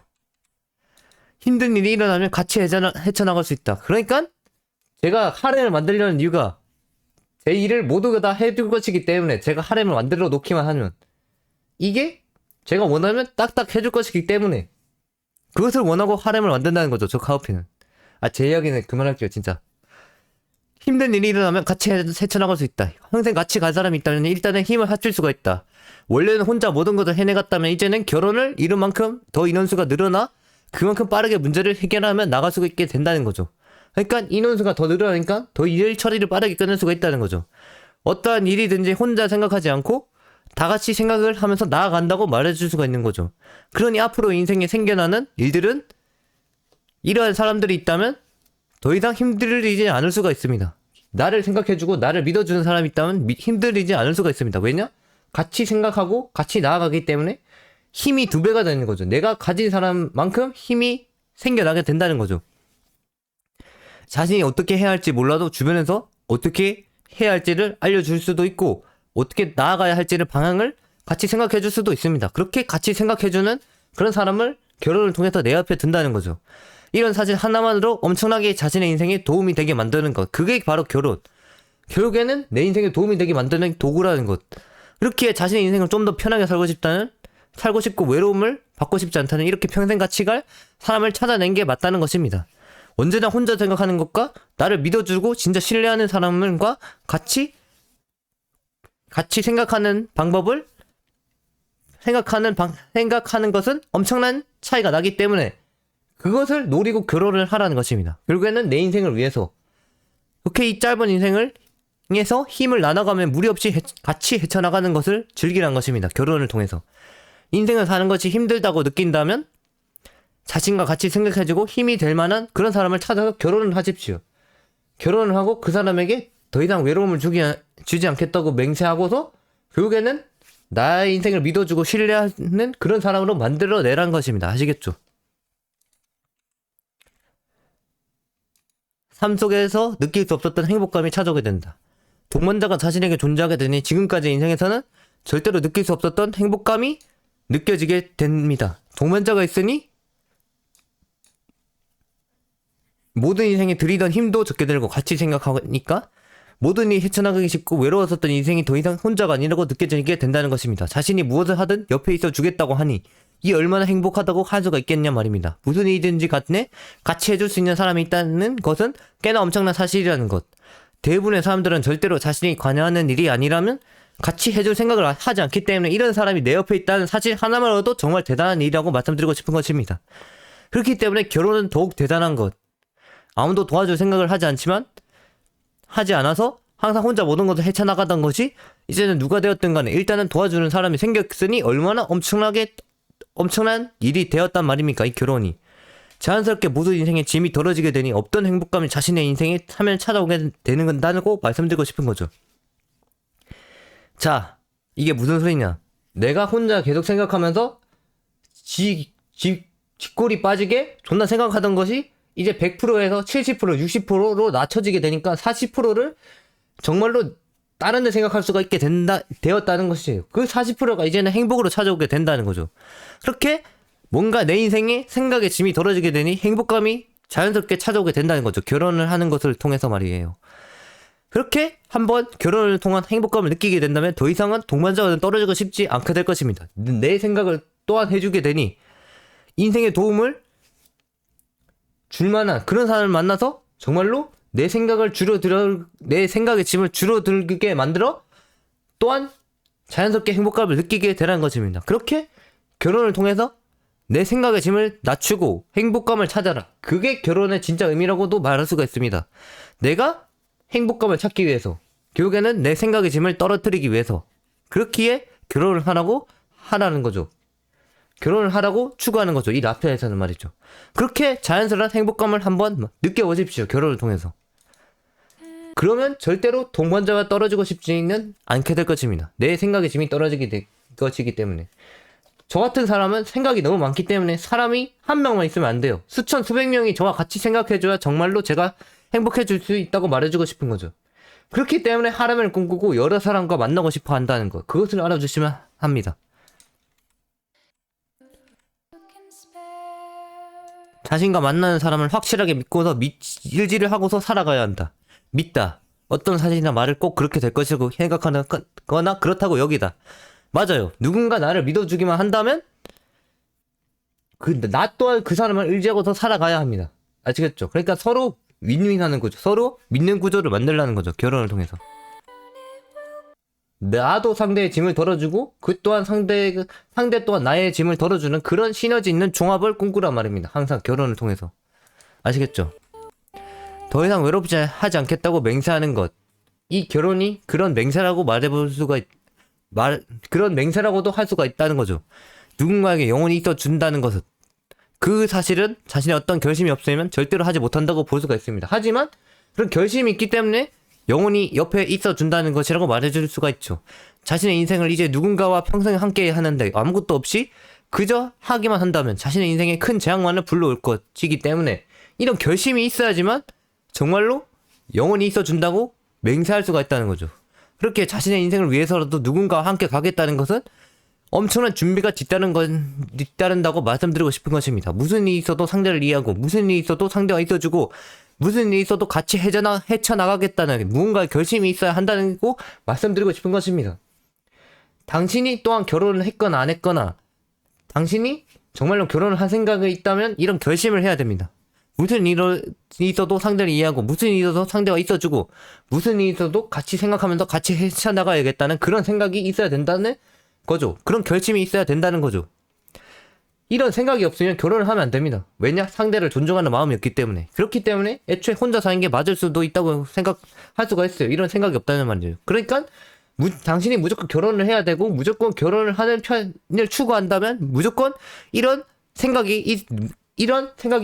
힘든 일이 일어나면 같이 헤쳐나갈 수 있다. 그러니까 제가 하렘을 만들려는 이유가, 제 일을 모두가 다 해줄 것이기 때문에, 제가 하렘을 만들어 놓기만 하면 이게 제가 원하면 딱딱 해줄 것이기 때문에 그것을 원하고 하렘을 만든다는 거죠. 저 카오피는. 제 이야기는 그만할게요. 진짜 힘든 일이 일어나면 같이 헤쳐나갈 수 있다. 평생 같이 갈 사람이 있다면 일단은 힘을 합칠 수가 있다. 원래는 혼자 모든 것을 해내갔다면 이제는 결혼을 이룬 만큼 더 인원수가 늘어나 그만큼 빠르게 문제를 해결하면 나갈 수가 있게 된다는 거죠. 그러니까 인원수가 더 늘어나니까 더 일 처리를 빠르게 끝낼 수가 있다는 거죠. 어떠한 일이든지 혼자 생각하지 않고 다 같이 생각을 하면서 나아간다고 말해줄 수가 있는 거죠. 그러니 앞으로 인생에 생겨나는 일들은 이러한 사람들이 있다면 더 이상 힘들이지 않을 수가 있습니다. 나를 생각해주고 나를 믿어주는 사람이 있다면 힘들이지 않을 수가 있습니다. 왜냐? 같이 생각하고 같이 나아가기 때문에 힘이 2배가 되는 거죠. 내가 가진 사람만큼 힘이 생겨나게 된다는 거죠. 자신이 어떻게 해야 할지 몰라도 주변에서 어떻게 해야 할지를 알려줄 수도 있고, 어떻게 나아가야 할지를 방향을 같이 생각해 줄 수도 있습니다. 그렇게 같이 생각해주는 그런 사람을 결혼을 통해서 내 앞에 둔다는 거죠. 이런 사실 하나만으로 엄청나게 자신의 인생에 도움이 되게 만드는 것. 그게 바로 결혼. 결국에는 내 인생에 도움이 되게 만드는 도구라는 것. 이렇게 자신의 인생을 좀 더 편하게 살고 싶고 외로움을 받고 싶지 않다는, 이렇게 평생 같이 갈 사람을 찾아낸 게 맞다는 것입니다. 언제나 혼자 생각하는 것과 나를 믿어주고 진짜 신뢰하는 사람과 같이 생각하는 방법을 생각하는 것은 엄청난 차이가 나기 때문에 그것을 노리고 결혼을 하라는 것입니다. 결국에는 내 인생을 위해서 이렇게 이 짧은 인생에서 힘을 나눠가며 무리 없이 같이 헤쳐나가는 것을 즐기라는 것입니다. 결혼을 통해서. 인생을 사는 것이 힘들다고 느낀다면 자신과 같이 생각해주고 힘이 될 만한 그런 사람을 찾아서 결혼을 하십시오. 결혼을 하고 그 사람에게 더 이상 외로움을 주지 않겠다고 맹세하고서 결국에는 나의 인생을 믿어주고 신뢰하는 그런 사람으로 만들어내라는 것입니다. 아시겠죠? 삶 속에서 느낄 수 없었던 행복감이 찾아오게 된다. 동반자가 자신에게 존재하게 되니 지금까지 인생에서는 절대로 느낄 수 없었던 행복감이 느껴지게 됩니다. 동반자가 있으니 모든 인생에 들이던 힘도 적게 들고 같이 생각하니까 모든 일이 헤쳐나가기 쉽고 외로웠었던 인생이 더 이상 혼자가 아니라고 느껴지게 된다는 것입니다. 자신이 무엇을 하든 옆에 있어 주겠다고 하니 이 얼마나 행복하다고 할 수가 있겠냐 말입니다. 무슨 일이든지 간에 같이 해줄 수 있는 사람이 있다는 것은 꽤나 엄청난 사실이라는 것. 대부분의 사람들은 절대로 자신이 관여하는 일이 아니라면 같이 해줄 생각을 하지 않기 때문에 이런 사람이 내 옆에 있다는 사실 하나만으로도 정말 대단한 일이라고 말씀드리고 싶은 것입니다. 그렇기 때문에 결혼은 더욱 대단한 것. 아무도 도와줄 생각을 하지 않지만 하지 않아서 항상 혼자 모든 것을 헤쳐나가던 것이 이제는 누가 되었든 간에 일단은 도와주는 사람이 생겼으니 얼마나 엄청난 일이 되었단 말입니까, 이 결혼이. 자연스럽게 모든 인생의 짐이 덜어지게 되니 없던 행복감이 자신의 인생에 하면 찾아오게 되는 건다고 말씀드리고 싶은 거죠. 자, 이게 무슨 소리냐. 내가 혼자 계속 생각하면서 쥐꼬리 빠지게 존나 생각하던 것이 이제 100%에서 70%, 60%로 낮춰지게 되니까 40%를 정말로 다른 데 생각할 수가 있게 되었다는 것이에요. 그 40%가 이제는 행복으로 찾아오게 된다는 거죠. 그렇게 뭔가 내 인생에 생각의 짐이 덜어지게 되니 행복감이 자연스럽게 찾아오게 된다는 거죠. 결혼을 하는 것을 통해서 말이에요. 그렇게 한번 결혼을 통한 행복감을 느끼게 된다면 더 이상은 동반자와는 떨어지고 싶지 않게 될 것입니다. 내 생각을 또한 해주게 되니 인생에 도움을 줄만한 그런 사람을 만나서 정말로 내 생각의 짐을 줄어들게 만들어 또한 자연스럽게 행복감을 느끼게 되라는 것입니다. 그렇게 결혼을 통해서 내 생각의 짐을 낮추고 행복감을 찾아라. 그게 결혼의 진짜 의미라고도 말할 수가 있습니다. 내가 행복감을 찾기 위해서, 결국에는 내 생각의 짐을 떨어뜨리기 위해서, 그렇기에 결혼을 하라는 거죠. 결혼을 하라고 추구하는 거죠. 이 라피아에서는 말이죠. 그렇게 자연스러운 행복감을 한번 느껴보십시오. 결혼을 통해서. 그러면 절대로 동반자와 떨어지고 싶지는 않게 될 것입니다. 내 생각의 짐이 떨어지게 될 것이기 때문에. 저 같은 사람은 생각이 너무 많기 때문에 사람이 한 명만 있으면 안 돼요. 수천 수백 명이 저와 같이 생각해줘야 정말로 제가 행복해질 수 있다고 말해주고 싶은 거죠. 그렇기 때문에 하람을 꿈꾸고 여러 사람과 만나고 싶어 한다는 것, 그것을 알아주시면 합니다. 자신과 만나는 사람을 확실하게 믿고서 일지를 하고서 살아가야 한다. 믿다. 어떤 사실이나 말을 꼭 그렇게 될 것이라고 생각하는 거나 그렇다고 여기다. 맞아요. 누군가 나를 믿어주기만 한다면 나 또한 그 사람을 의지하고서 살아가야 합니다. 아시겠죠? 그러니까 서로 윈윈하는 구조, 서로 믿는 구조를 만들라는 거죠. 결혼을 통해서. 나도 상대의 짐을 덜어주고 그 또한 상대 또한 나의 짐을 덜어주는 그런 시너지 있는 종합을 꿈꾸란 말입니다. 항상 결혼을 통해서. 아시겠죠? 더 이상 외롭지 하지 않겠다고 맹세하는 것. 이 결혼이 그런 맹세라고 말해볼 수가 그런 맹세라고도 할 수가 있다는 거죠. 누군가에게 영원히 있어준다는 것은 그 사실은 자신의 어떤 결심이 없으면 절대로 하지 못한다고 볼 수가 있습니다. 하지만 그런 결심이 있기 때문에 영원히 옆에 있어준다는 것이라고 말해줄 수가 있죠. 자신의 인생을 이제 누군가와 평생 함께 하는데 아무것도 없이 그저 하기만 한다면 자신의 인생에 큰 재앙만을 불러올 것이기 때문에 이런 결심이 있어야지만 정말로 영원히 있어준다고 맹세할 수가 있다는 거죠. 그렇게 자신의 인생을 위해서라도 누군가와 함께 가겠다는 것은 엄청난 준비가 뒤따른다고 말씀드리고 싶은 것입니다. 무슨 일이 있어도 상대를 이해하고 무슨 일이 있어도 상대가 있어주고 무슨 일이 있어도 같이 헤쳐나가겠다는 무언가의 결심이 있어야 한다는 거 말씀드리고 싶은 것입니다. 당신이 또한 결혼을 했거나 안 했거나 당신이 정말로 결혼을 한 생각이 있다면 이런 결심을 해야 됩니다. 무슨 일이 있어도 상대를 이해하고 무슨 일이 있어도 상대가 있어주고 무슨 일이 있어도 같이 생각하면서 같이 헤쳐나가야겠다는 그런 생각이 있어야 된다는 거죠. 그런 결심이 있어야 된다는 거죠. 이런 생각이 없으면 결혼을 하면 안 됩니다. 왜냐? 상대를 존중하는 마음이 없기 때문에. 그렇기 때문에 애초에 혼자 사는 게 맞을 수도 있다고 생각할 수가 있어요. 이런 생각이 없다는 말이에요. 그러니까 당신이 무조건 결혼을 해야 되고 무조건 결혼을 하는 편을 추구한다면 무조건 이런 생각이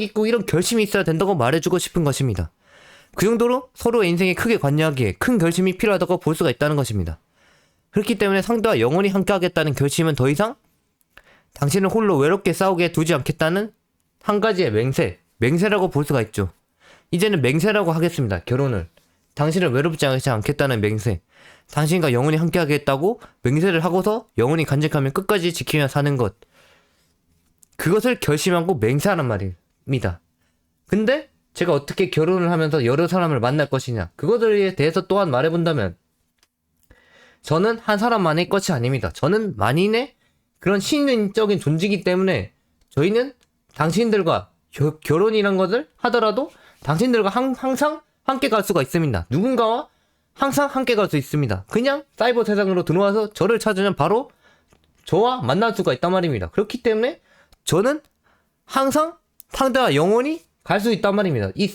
있고 이런 결심이 있어야 된다고 말해주고 싶은 것입니다. 그 정도로 서로의 인생에 크게 관여하기에 큰 결심이 필요하다고 볼 수가 있다는 것입니다. 그렇기 때문에 상대와 영원히 함께하겠다는 결심은 더 이상 당신을 홀로 외롭게 싸우게 두지 않겠다는 한 가지의 맹세라고 볼 수가 있죠. 이제는 맹세라고 하겠습니다. 결혼을. 당신을 외롭지 않겠다는 맹세. 당신과 영원히 함께하겠다고 맹세를 하고서 영원히 간직하며 끝까지 지키며 사는 것. 그것을 결심하고 맹세하는 말입니다. 근데 제가 어떻게 결혼을 하면서 여러 사람을 만날 것이냐, 그것들에 대해서 또한 말해본다면, 저는 한 사람만의 것이 아닙니다. 저는 만인의 그런 신인적인 존재이기 때문에 저희는 당신들과 결혼이란 것을 하더라도 당신들과 항상 함께 갈 수가 있습니다. 누군가와 항상 함께 갈 수 있습니다. 그냥 사이버 세상으로 들어와서 저를 찾으면 바로 저와 만날 수가 있단 말입니다. 그렇기 때문에 저는 항상 상대와 영원히 갈 수 있단 말입니다. 이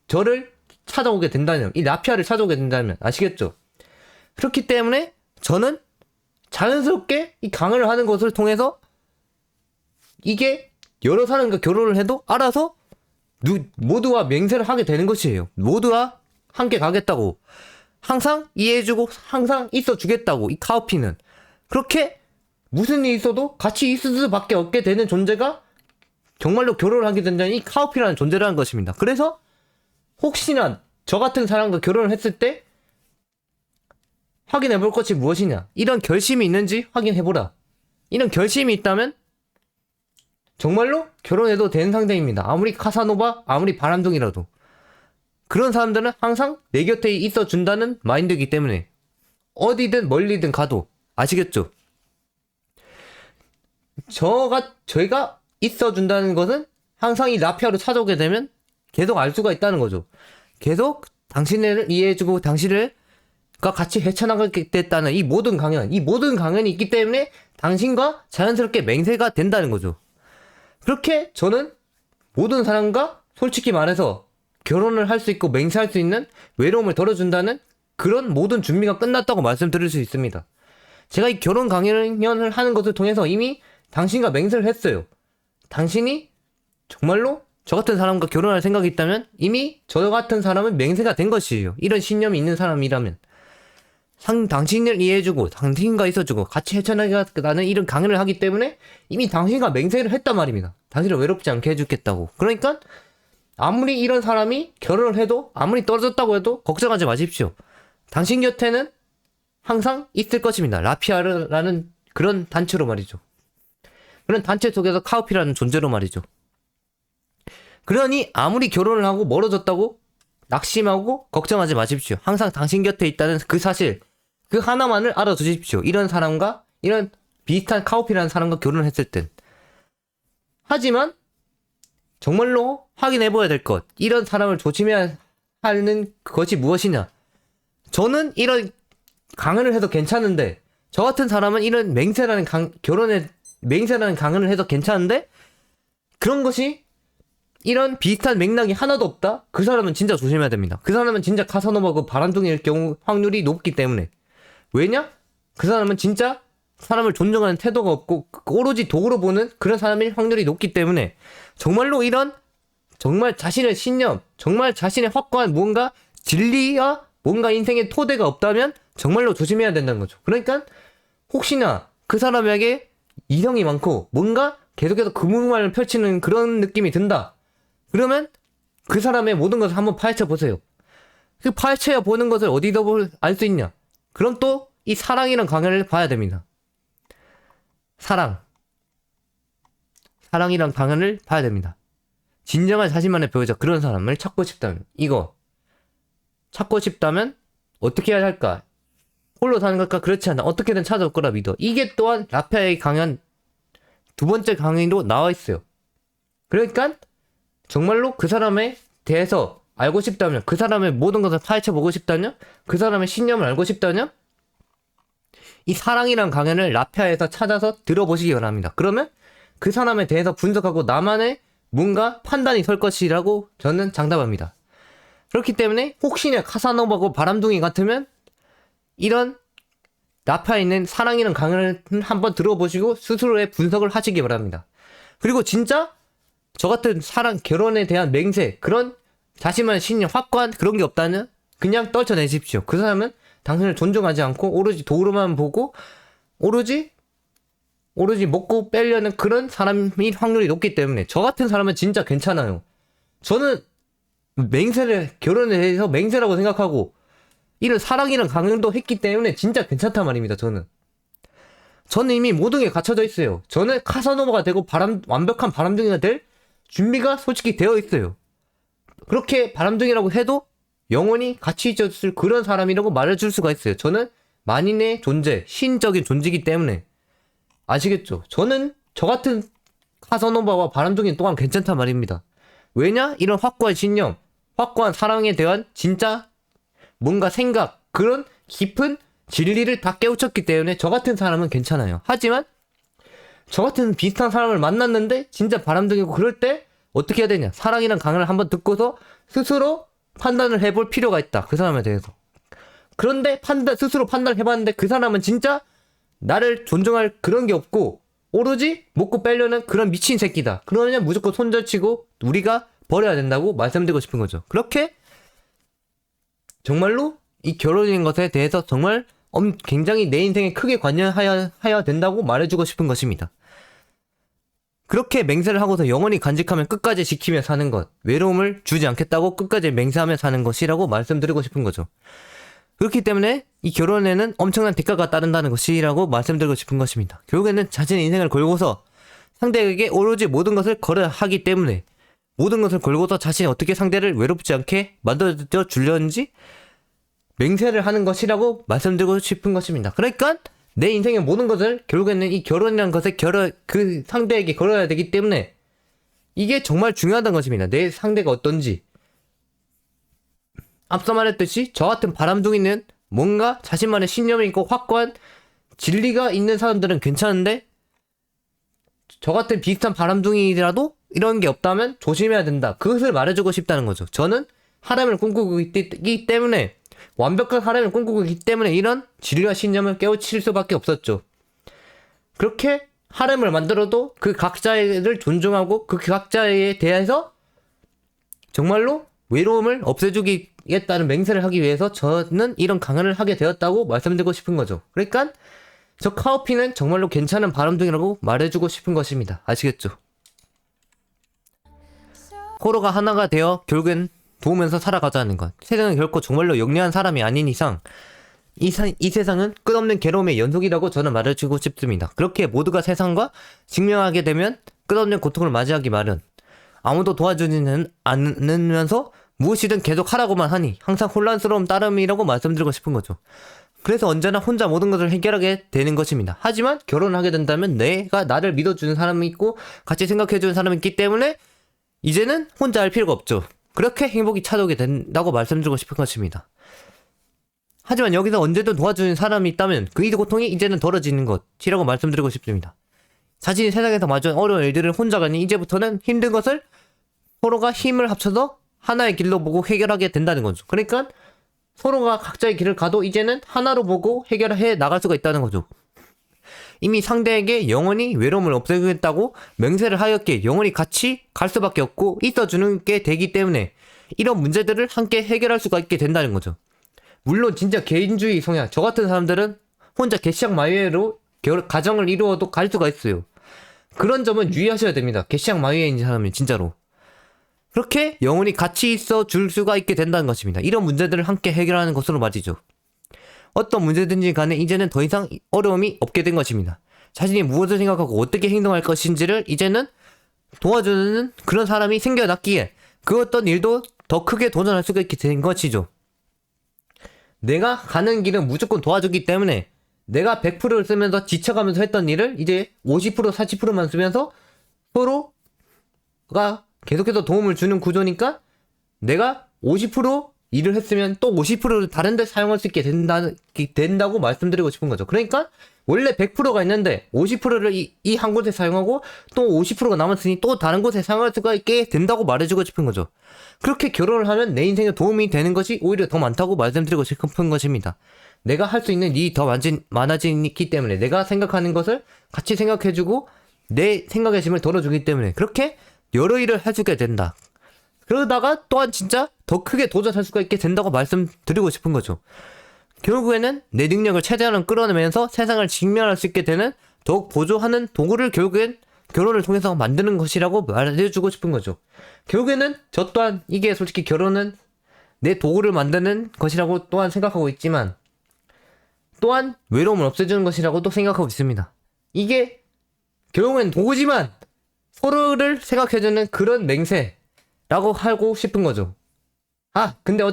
저를 찾아오게 된다면, 이 라피아를 찾아오게 된다면, 아시겠죠? 그렇기 때문에 저는 자연스럽게 이 강연을 하는 것을 통해서 이게 여러 사람과 결혼을 해도 알아서 모두와 맹세를 하게 되는 것이에요. 모두와 함께 가겠다고, 항상 이해해주고 항상 있어주겠다고. 이 카오피는 그렇게 무슨 일이 있어도 같이 있을 수밖에 없게 되는 존재가 정말로 결혼을 하게 된다는 이 카오피라는 존재라는 것입니다. 그래서 혹시나 저 같은 사람과 결혼을 했을 때 확인해 볼 것이 무엇이냐, 이런 결심이 있는지 확인해보라. 이런 결심이 있다면 정말로 결혼해도 되는 상대입니다. 아무리 카사노바, 아무리 바람둥이라도. 그런 사람들은 항상 내 곁에 있어 준다는 마인드이기 때문에 어디든 멀리든 가도, 아시겠죠? 저희가 있어 준다는 것은 항상 이 라피아로 찾아오게 되면 계속 알 수가 있다는 거죠. 계속 당신을 이해해주고 당신과 같이 헤쳐나가게 됐다는 이 모든 강연이 있기 때문에 당신과 자연스럽게 맹세가 된다는 거죠. 그렇게 저는 모든 사람과 솔직히 말해서 결혼을 할 수 있고 맹세할 수 있는 외로움을 덜어준다는 그런 모든 준비가 끝났다고 말씀드릴 수 있습니다. 제가 이 결혼 강연을 하는 것을 통해서 이미 당신과 맹세를 했어요. 당신이 정말로 저 같은 사람과 결혼할 생각이 있다면 이미 저 같은 사람은 맹세가 된 것이에요. 이런 신념이 있는 사람이라면. 당신을 이해해주고 당신과 있어주고 같이 헤쳐나가는 이런 강연을 하기 때문에 이미 당신과 맹세를 했단 말입니다. 당신을 외롭지 않게 해주겠다고. 그러니까 아무리 이런 사람이 결혼을 해도, 아무리 떨어졌다고 해도 걱정하지 마십시오. 당신 곁에는 항상 있을 것입니다. 라피아라는 그런 단체로 말이죠. 그런 단체 속에서 카오피라는 존재로 말이죠. 그러니 아무리 결혼을 하고 멀어졌다고 낙심하고 걱정하지 마십시오. 항상 당신 곁에 있다는 그 사실, 그 하나만을 알아두십시오. 이런 사람과, 이런 비슷한 카오피라는 사람과 결혼을 했을 땐. 하지만 정말로 확인해봐야 될 것, 이런 사람을 조심해야 하는 것이 무엇이냐. 저는 이런 강연을 해도 괜찮은데, 저 같은 사람은 이런 맹세라는 강연을 해도 괜찮은데, 그런 것이, 이런 비슷한 맥락이 하나도 없다? 그 사람은 진짜 조심해야 됩니다. 그 사람은 진짜 카사노바고 바람둥이일 경우 확률이 높기 때문에. 왜냐? 그 사람은 진짜 사람을 존중하는 태도가 없고 오로지 도구로 보는 그런 사람일 확률이 높기 때문에, 정말로 이런 정말 자신의 신념, 정말 자신의 확고한 뭔가 진리와 뭔가 인생의 토대가 없다면 정말로 조심해야 된다는 거죠. 그러니까 혹시나 그 사람에게 이성이 많고 뭔가 계속해서 금융만을 펼치는 그런 느낌이 든다. 그러면 그 사람의 모든 것을 한번 파헤쳐 보세요. 그 파헤쳐 보는 것을 어디서 알 수 있냐? 그럼 또 이 사랑이란 강연을 봐야 됩니다. 사랑이란 강연을 봐야 됩니다. 진정한 자신만의 배우자, 그런 사람을 찾고 싶다면 어떻게 해야 할까? 홀로 사는 걸까? 그렇지 않아. 어떻게든 찾아올 거라 믿어. 이게 또한 라피아의 강연 두 번째 강의로 나와 있어요. 그러니까 정말로 그 사람에 대해서 알고 싶다면, 그 사람의 모든 것을 파헤쳐 보고 싶다면, 그 사람의 신념을 알고 싶다면 이 사랑이란 강연을 라피아에서 찾아서 들어보시기 바랍니다. 그러면 그 사람에 대해서 분석하고 나만의 뭔가 판단이 설 것이라고 저는 장담합니다. 그렇기 때문에 혹시나 카사노바고 바람둥이 같으면 이런 라피아에 있는 사랑이란 강연을 한번 들어보시고 스스로의 분석을 하시기 바랍니다. 그리고 진짜 저 같은 결혼에 대한 맹세, 그런 자신만의 신념, 확고한 그런 게 없다면 그냥 떨쳐내십시오. 그 사람은 당신을 존중하지 않고 오로지 도구로만 보고 오로지 먹고 빼려는 그런 사람일 확률이 높기 때문에, 저 같은 사람은 진짜 괜찮아요. 저는 결혼에 대해서 맹세라고 생각하고 이런 사랑이란 강연도 했기 때문에 진짜 괜찮단 말입니다. 저는 이미 모든 게 갖춰져 있어요. 저는 카사노바가 되고 완벽한 바람둥이가 될 준비가 솔직히 되어 있어요. 그렇게 바람둥이라고 해도 영원히 같이 있었을 그런 사람이라고 말해줄 수가 있어요. 저는 만인의 존재, 신적인 존재이기 때문에. 아시겠죠? 저는 저 같은 카사노바와 바람둥이 또한 괜찮단 말입니다. 왜냐? 이런 확고한 신념, 확고한 사랑에 대한 진짜 뭔가 생각, 그런 깊은 진리를 다 깨우쳤기 때문에 저 같은 사람은 괜찮아요. 하지만 저 같은 비슷한 사람을 만났는데 진짜 바람둥이고 그럴 때 어떻게 해야 되냐? 사랑이란 강을 한번 듣고서 스스로 판단을 해볼 필요가 있다. 그 사람에 대해서. 그런데 스스로 판단을 해봤는데 그 사람은 진짜 나를 존중할 그런 게 없고 오로지 먹고 빼려는 그런 미친 새끼다. 그러면 무조건 손절치고 우리가 버려야 된다고 말씀드리고 싶은 거죠. 그렇게 정말로 이 결혼인 것에 대해서 정말 굉장히 내 인생에 크게 관여해야 된다고 말해주고 싶은 것입니다. 그렇게 맹세를 하고서 영원히 간직하면 끝까지 지키며 사는 것, 외로움을 주지 않겠다고 끝까지 맹세하며 사는 것이라고 말씀드리고 싶은 거죠. 그렇기 때문에 이 결혼에는 엄청난 대가가 따른다는 것이라고 말씀드리고 싶은 것입니다. 결국에는 자신의 인생을 걸고서 상대에게 오로지 모든 것을 걸어야 하기 때문에 모든 것을 걸고서 자신이 어떻게 상대를 외롭지 않게 만들어 주려는지 맹세를 하는 것이라고 말씀드리고 싶은 것입니다. 그러니까 내 인생의 모든 것을 결국에는 이 결혼이라는 것에 그 상대에게 걸어야 되기 때문에 이게 정말 중요하다는 것입니다. 내 상대가 어떤지. 앞서 말했듯이 저 같은 바람둥이는 뭔가 자신만의 신념이 있고 확고한 진리가 있는 사람들은 괜찮은데 저 같은 비슷한 바람둥이라도 이런 게 없다면 조심해야 된다. 그것을 말해주고 싶다는 거죠. 저는 하람을 꿈꾸고 있기 때문에 완벽한 하람을 꿈꾸고 있기 때문에 이런 진리와 신념을 깨우칠 수밖에 없었죠. 그렇게 하람을 만들어도 그 각자를 존중하고 그 각자에 대해서 정말로 외로움을 없애주겠다는 맹세를 하기 위해서 저는 이런 강연을 하게 되었다고 말씀드리고 싶은 거죠. 그러니까 저 카오피는 정말로 괜찮은 바람둥이라고 말해주고 싶은 것입니다. 아시겠죠? 서로가 하나가 되어 결국엔 도우면서 살아가자는 것. 세상은 결코 정말로 영리한 사람이 아닌 이상 이 세상은 끝없는 괴로움의 연속이라고 저는 말해주고 싶습니다. 그렇게 모두가 세상과 직면하게 되면 끝없는 고통을 맞이하기 마련. 아무도 도와주지는 않으면서 무엇이든 계속 하라고만 하니 항상 혼란스러운 따름이라고 말씀드리고 싶은 거죠. 그래서 언제나 혼자 모든 것을 해결하게 되는 것입니다. 하지만 결혼을 하게 된다면 내가 나를 믿어주는 사람이 있고 같이 생각해주는 사람이 있기 때문에 이제는 혼자 할 필요가 없죠. 그렇게 행복이 찾아오게 된다고 말씀드리고 싶은 것입니다. 하지만 여기서 언제든 도와주는 사람이 있다면 그 고통이 이제는 덜어지는 것이라고 말씀드리고 싶습니다. 자신이 세상에서 마주한 어려운 일들을 혼자가 아닌 이제부터는 힘든 것을 서로가 힘을 합쳐서 하나의 길로 보고 해결하게 된다는 거죠. 그러니까 서로가 각자의 길을 가도 이제는 하나로 보고 해결해 나갈 수가 있다는 거죠. 이미 상대에게 영원히 외로움을 없애겠다고 맹세를 하였기에 영원히 같이 갈 수밖에 없고 있어주는 게 되기 때문에 이런 문제들을 함께 해결할 수가 있게 된다는 거죠. 물론 진짜 개인주의 성향, 저 같은 사람들은 혼자 개시악마위로 가정을 이루어도 갈 수가 있어요. 그런 점은 유의하셔야 됩니다. 개시악마위인 사람은 진짜로. 그렇게 영원히 같이 있어 줄 수가 있게 된다는 것입니다. 이런 문제들을 함께 해결하는 것으로 말이죠. 어떤 문제든지 간에 이제는 더 이상 어려움이 없게 된 것입니다. 자신이 무엇을 생각하고 어떻게 행동할 것인지를 이제는 도와주는 그런 사람이 생겨났기에 그 어떤 일도 더 크게 도전할 수가 있게 된 것이죠. 내가 가는 길은 무조건 도와주기 때문에 내가 100%를 쓰면서 지쳐가면서 했던 일을 이제 50% 40%만 쓰면서 서로가 계속해서 도움을 주는 구조니까 내가 50% 일을 했으면 또 50%를 다른 데 사용할 수 있게 된다고 말씀드리고 싶은 거죠. 그러니까 원래 100%가 있는데 50%를 이 한 곳에 사용하고 또 50%가 남았으니 또 다른 곳에 사용할 수가 있게 된다고 말해주고 싶은 거죠. 그렇게 결혼을 하면 내 인생에 도움이 되는 것이 오히려 더 많다고 말씀드리고 싶은 것입니다. 내가 할 수 있는 일이 더 많아지기 때문에 내가 생각하는 것을 같이 생각해주고 내 생각의 짐을 덜어주기 때문에 그렇게 여러 일을 해주게 된다. 그러다가 또한 진짜 더 크게 도전할 수가 있게 된다고 말씀드리고 싶은 거죠. 결국에는 내 능력을 최대한 끌어내면서 세상을 직면할 수 있게 되는 더욱 보조하는 도구를 결국엔 결혼을 통해서 만드는 것이라고 말해주고 싶은 거죠. 결국에는 저 또한 이게 솔직히 결혼은 내 도구를 만드는 것이라고 또한 생각하고 있지만 또한 외로움을 없애주는 것이라고도 생각하고 있습니다. 이게 결국엔 도구지만 서로를 생각해주는 그런 맹세라고 하고 싶은 거죠. 근데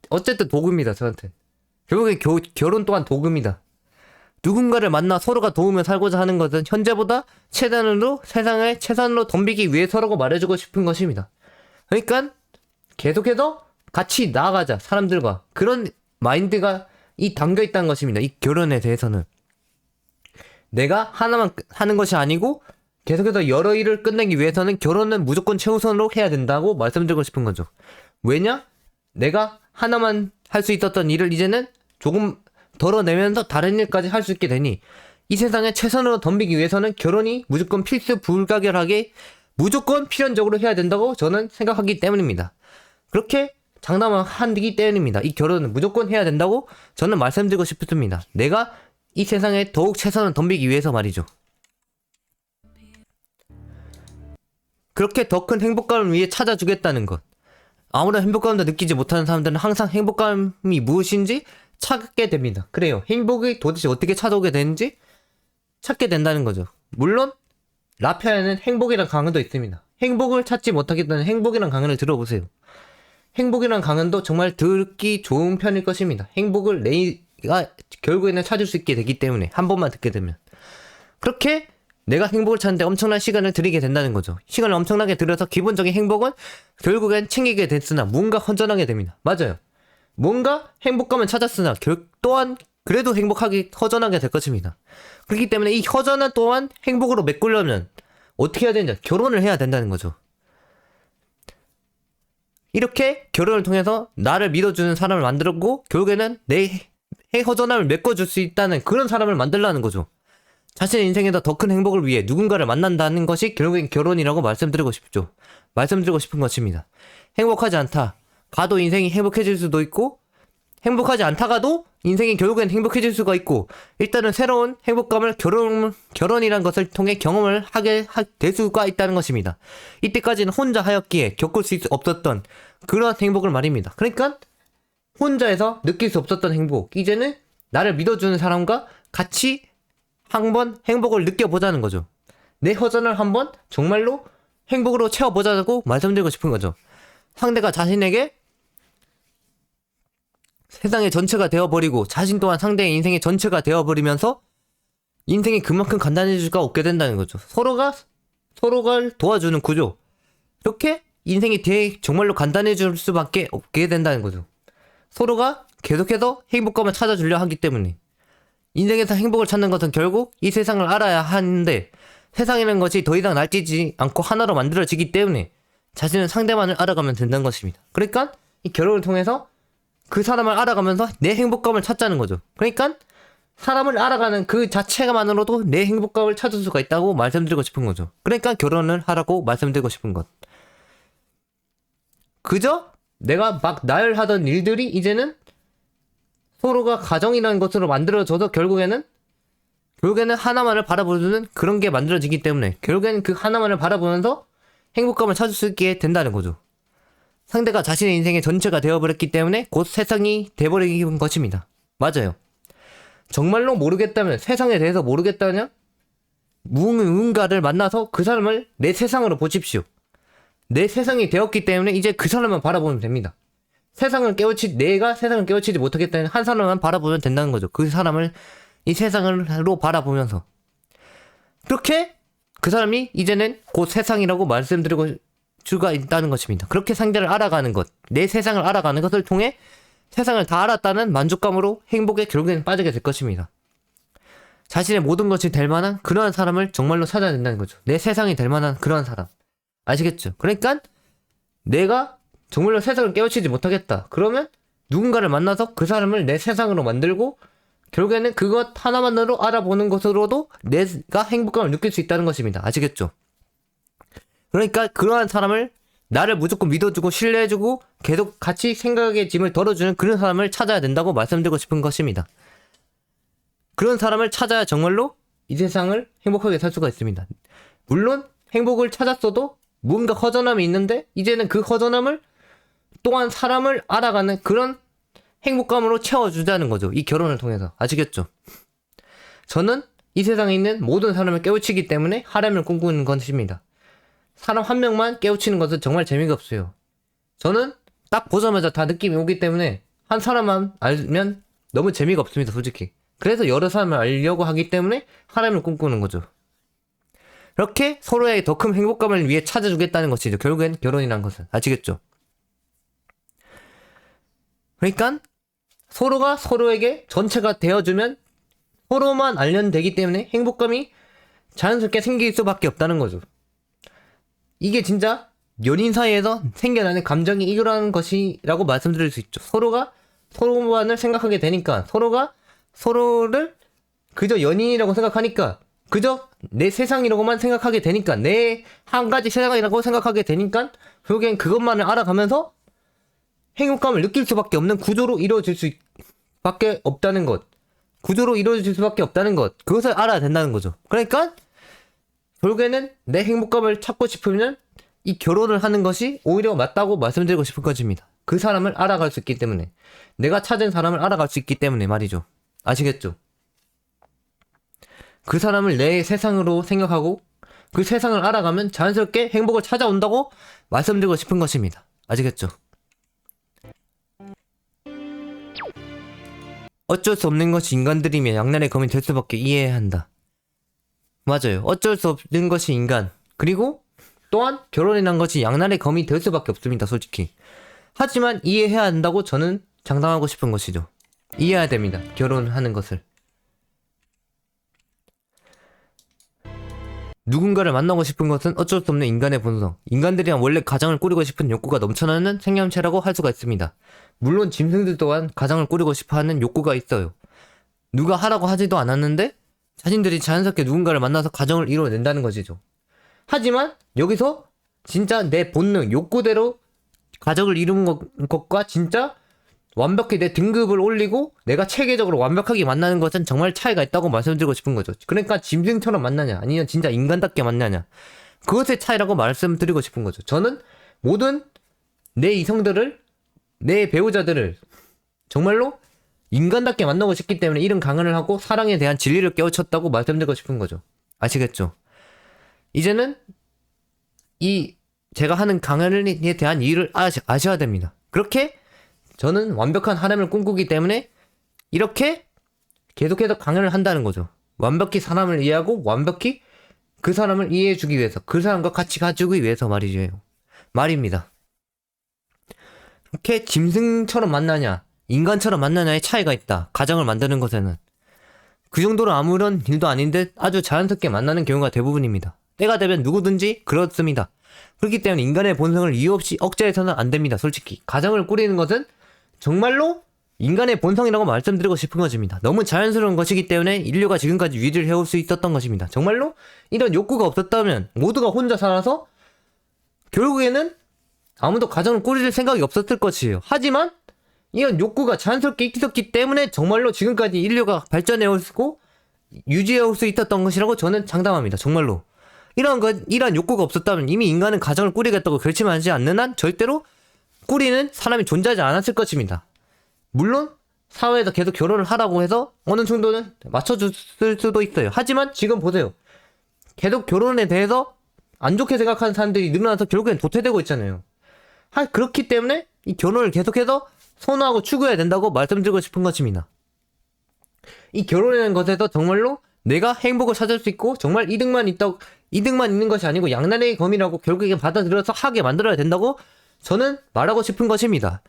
어쨌든 도구입니다, 저한테. 결국에 결혼 또한 도구입니다. 누군가를 만나 서로가 도우며 살고자 하는 것은 현재보다 세상을 최선으로 덤비기 위해서라고 말해주고 싶은 것입니다. 그러니까 계속해서 같이 나아가자, 사람들과. 그런 마인드가 담겨 있다는 것입니다. 이 결혼에 대해서는. 내가 하나만 하는 것이 아니고 계속해서 여러 일을 끝내기 위해서는 결혼은 무조건 최우선으로 해야 된다고 말씀드리고 싶은 거죠. 왜냐? 내가 하나만 할 수 있었던 일을 이제는 조금 덜어내면서 다른 일까지 할 수 있게 되니 이 세상에 최선으로 덤비기 위해서는 결혼이 무조건 필수 불가결하게 무조건 필연적으로 해야 된다고 저는 생각하기 때문입니다. 그렇게 장담을 하기 때문입니다. 이 결혼은 무조건 해야 된다고 저는 말씀드리고 싶습니다. 내가 이 세상에 더욱 최선을 덤비기 위해서 말이죠. 그렇게 더 큰 행복감을 위해 찾아주겠다는 것. 아무런 행복감도 느끼지 못하는 사람들은 항상 행복감이 무엇인지 찾게 됩니다. 그래요. 행복이 도대체 어떻게 찾아오게 되는지 찾게 된다는 거죠. 물론 라피아에는 행복이란 강은도 있습니다. 행복을 찾지 못하겠다는 행복이란 강은을 들어보세요. 행복이란 강은도 정말 듣기 좋은 편일 것입니다. 행복을 내가 결국에는 찾을 수 있게 되기 때문에 한 번만 듣게 되면 그렇게 내가 행복을 찾는데 엄청난 시간을 들이게 된다는 거죠. 시간을 엄청나게 들여서 기본적인 행복은 결국엔 챙기게 됐으나 뭔가 헌전하게 됩니다. 맞아요. 뭔가 행복감을 찾았으나 또한 그래도 행복하게 허전하게 될 것입니다. 그렇기 때문에 이 허전한 또한 행복으로 메꾸려면 어떻게 해야 되냐? 결혼을 해야 된다는 거죠. 이렇게 결혼을 통해서 나를 믿어주는 사람을 만들었고 결국에는 내 허전함을 메꿔줄 수 있다는 그런 사람을 만들라는 거죠. 자신의 인생에서 더 큰 행복을 위해 누군가를 만난다는 것이 결국엔 결혼이라고 말씀드리고 싶은 것입니다. 행복하지 않다 가도 인생이 행복해질 수도 있고 행복하지 않다가도 인생이 결국엔 행복해질 수가 있고 일단은 새로운 행복감을 결혼이란 것을 통해 경험을 하게 될 수가 있다는 것입니다. 이때까지는 혼자 하였기에 겪을 수 없었던 그런 행복을 말입니다. 그러니까 혼자에서 느낄 수 없었던 행복 이제는 나를 믿어주는 사람과 같이 한번 행복을 느껴보자는 거죠. 내 허전을 한번 정말로 행복으로 채워보자고 말씀드리고 싶은 거죠. 상대가 자신에게 세상의 전체가 되어버리고 자신 또한 상대의 인생의 전체가 되어버리면서 인생이 그만큼 간단해질 수가 없게 된다는 거죠. 서로가 도와주는 구조. 이렇게 인생이 정말로 간단해질 수밖에 없게 된다는 거죠. 서로가 계속해서 행복감을 찾아주려 하기 때문에 인생에서 행복을 찾는 것은 결국 이 세상을 알아야 하는데 세상이라는 것이 더 이상 날뛰지 않고 하나로 만들어지기 때문에 자신은 상대만을 알아가면 된다는 것입니다. 그러니까 이 결혼을 통해서 그 사람을 알아가면서 내 행복감을 찾자는 거죠. 그러니까 사람을 알아가는 그 자체만으로도 내 행복감을 찾을 수가 있다고 말씀드리고 싶은 거죠. 그러니까 결혼을 하라고 말씀드리고 싶은 것. 그저 내가 막 나열하던 일들이 이제는 서로가 가정이라는 것으로 만들어져서 결국에는 하나만을 바라보는 그런 게 만들어지기 때문에 결국에는 그 하나만을 바라보면서 행복감을 찾을 수 있게 된다는 거죠. 상대가 자신의 인생의 전체가 되어버렸기 때문에 곧 세상이 돼버리는 것입니다. 맞아요. 정말로 모르겠다면 세상에 대해서 모르겠다면 누군가를 만나서 그 사람을 내 세상으로 보십시오. 내 세상이 되었기 때문에 이제 그 사람만 바라보면 됩니다. 내가 세상을 깨우치지 못하겠다는 한 사람만 바라보면 된다는 거죠. 그 사람을 이 세상으로 바라보면서 그렇게 그 사람이 이제는 곧 세상이라고 말씀드리고 수가 있다는 것입니다. 그렇게 상대를 알아가는 것, 내 세상을 알아가는 것을 통해 세상을 다 알았다는 만족감으로 행복에 결국에는 빠지게 될 것입니다. 자신의 모든 것이 될 만한 그러한 사람을 정말로 찾아야 된다는 거죠. 내 세상이 될 만한 그러한 사람. 아시겠죠? 그러니까 내가 정말로 세상을 깨우치지 못하겠다. 그러면 누군가를 만나서 그 사람을 내 세상으로 만들고 결국에는 그것 하나만으로 알아보는 것으로도 내가 행복감을 느낄 수 있다는 것입니다. 아시겠죠? 그러니까 그러한 사람을 나를 무조건 믿어주고 신뢰해주고 계속 같이 생각의 짐을 덜어주는 그런 사람을 찾아야 된다고 말씀드리고 싶은 것입니다. 그런 사람을 찾아야 정말로 이 세상을 행복하게 살 수가 있습니다. 물론 행복을 찾았어도 뭔가 허전함이 있는데 이제는 그 허전함을 또한 사람을 알아가는 그런 행복감으로 채워주자는 거죠. 이 결혼을 통해서. 아시겠죠? 저는 이 세상에 있는 모든 사람을 깨우치기 때문에 하렘을 꿈꾸는 것입니다. 사람 한 명만 깨우치는 것은 정말 재미가 없어요. 저는 딱 보자마자 다 느낌이 오기 때문에 한 사람만 알면 너무 재미가 없습니다, 솔직히. 그래서 여러 사람을 알려고 하기 때문에 하나님을 꿈꾸는 거죠. 이렇게 서로의 더 큰 행복감을 위해 찾아주겠다는 것이죠. 결국엔 결혼이란 것은. 아시겠죠? 그러니까 서로가 서로에게 전체가 되어주면 서로만 알면 되기 때문에 행복감이 자연스럽게 생길 수밖에 없다는 거죠. 이게 진짜 연인 사이에서 생겨나는 감정이 이거라는 것이라고 말씀드릴 수 있죠. 서로가 서로만을 생각하게 되니까, 서로가 서로를 그저 연인이라고 생각하니까, 그저 내 세상이라고만 생각하게 되니까, 내 한 가지 세상이라고 생각하게 되니까 결국엔 그것만을 알아가면서 행복감을 느낄 수밖에 없는 구조로 이루어질 수밖에 없다는 것. 구조로 이루어질 수밖에 없다는 것. 그것을 알아야 된다는 거죠. 그러니까 결국에는 내 행복감을 찾고 싶으면 이 결혼을 하는 것이 오히려 맞다고 말씀드리고 싶은 것입니다. 그 사람을 알아갈 수 있기 때문에. 내가 찾은 사람을 알아갈 수 있기 때문에 말이죠. 아시겠죠? 그 사람을 내 세상으로 생각하고 그 세상을 알아가면 자연스럽게 행복을 찾아온다고 말씀드리고 싶은 것입니다. 아시겠죠? 어쩔 수 없는 것이 인간들이며 양날의 검이 될 수밖에 이해해야 한다. 맞아요. 어쩔 수 없는 것이 인간. 그리고 또한 결혼이란 것이 양날의 검이 될 수밖에 없습니다. 솔직히. 하지만 이해해야 한다고 저는 장담하고 싶은 것이죠. 이해해야 됩니다. 결혼하는 것을. 누군가를 만나고 싶은 것은 어쩔 수 없는 인간의 본성. 인간들이란 원래 가정을 꾸리고 싶은 욕구가 넘쳐나는 생명체라고 할 수가 있습니다. 물론 짐승들 또한 가정을 꾸리고 싶어하는 욕구가 있어요. 누가 하라고 하지도 않았는데 자신들이 자연스럽게 누군가를 만나서 가정을 이뤄낸다는 것이죠. 하지만 여기서 진짜 내 본능, 욕구대로 가정을 이루는 것과 진짜 완벽히 내 등급을 올리고 내가 체계적으로 완벽하게 만나는 것은 정말 차이가 있다고 말씀드리고 싶은 거죠. 그러니까 짐승처럼 만나냐 아니면 진짜 인간답게 만나냐, 그것의 차이라고 말씀드리고 싶은 거죠. 저는 모든 내 이성들을, 내 배우자들을 정말로 인간답게 만나고 싶기 때문에 이런 강연을 하고 사랑에 대한 진리를 깨우쳤다고 말씀드리고 싶은 거죠. 아시겠죠? 이제는 제가 하는 강연에 대한 이유를 아셔야 됩니다. 그렇게 저는 완벽한 하나님을 꿈꾸기 때문에 이렇게 계속해서 강연을 한다는 거죠. 완벽히 사람을 이해하고 완벽히 그 사람을 이해해주기 위해서, 그 사람과 같이 가주기 위해서 말입니다. 이렇게 짐승처럼 만나냐 인간처럼 만나냐의 차이가 있다. 가정을 만드는 것에는. 그 정도로 아무런 일도 아닌데 아주 자연스럽게 만나는 경우가 대부분입니다. 때가 되면 누구든지 그렇습니다. 그렇기 때문에 인간의 본성을 이유 없이 억제해서는 안 됩니다. 솔직히 가정을 꾸리는 것은 정말로 인간의 본성이라고 말씀드리고 싶은 것입니다. 너무 자연스러운 것이기 때문에 인류가 지금까지 유지를 해올 수 있었던 것입니다. 정말로 이런 욕구가 없었다면 모두가 혼자 살아서 결국에는 아무도 가정을 꾸릴 생각이 없었을 것이에요. 하지만 이런 욕구가 자연스럽게 있었기 때문에 정말로 지금까지 인류가 발전해오고 유지해올 수 있었던 것이라고 저는 장담합니다. 정말로 이러한 욕구가 없었다면 이미 인간은 가정을 꾸리겠다고 결심하지 않는 한 절대로 꾸리는 사람이 존재하지 않았을 것입니다. 물론 사회에서 계속 결혼을 하라고 해서 어느 정도는 맞춰줬을 수도 있어요. 하지만 지금 보세요. 계속 결혼에 대해서 안 좋게 생각하는 사람들이 늘어나서 결국엔 도태되고 있잖아요. 그렇기 때문에 이 결혼을 계속해서 선호하고 추구해야 된다고 말씀드리고 싶은 것입니다. 이 결혼이라는 것에서 정말로 내가 행복을 찾을 수 있고 정말 이득만 있는 것이 아니고 양날의 검이라고 결국엔 받아들여서 하게 만들어야 된다고 저는 말하고 싶은 것입니다.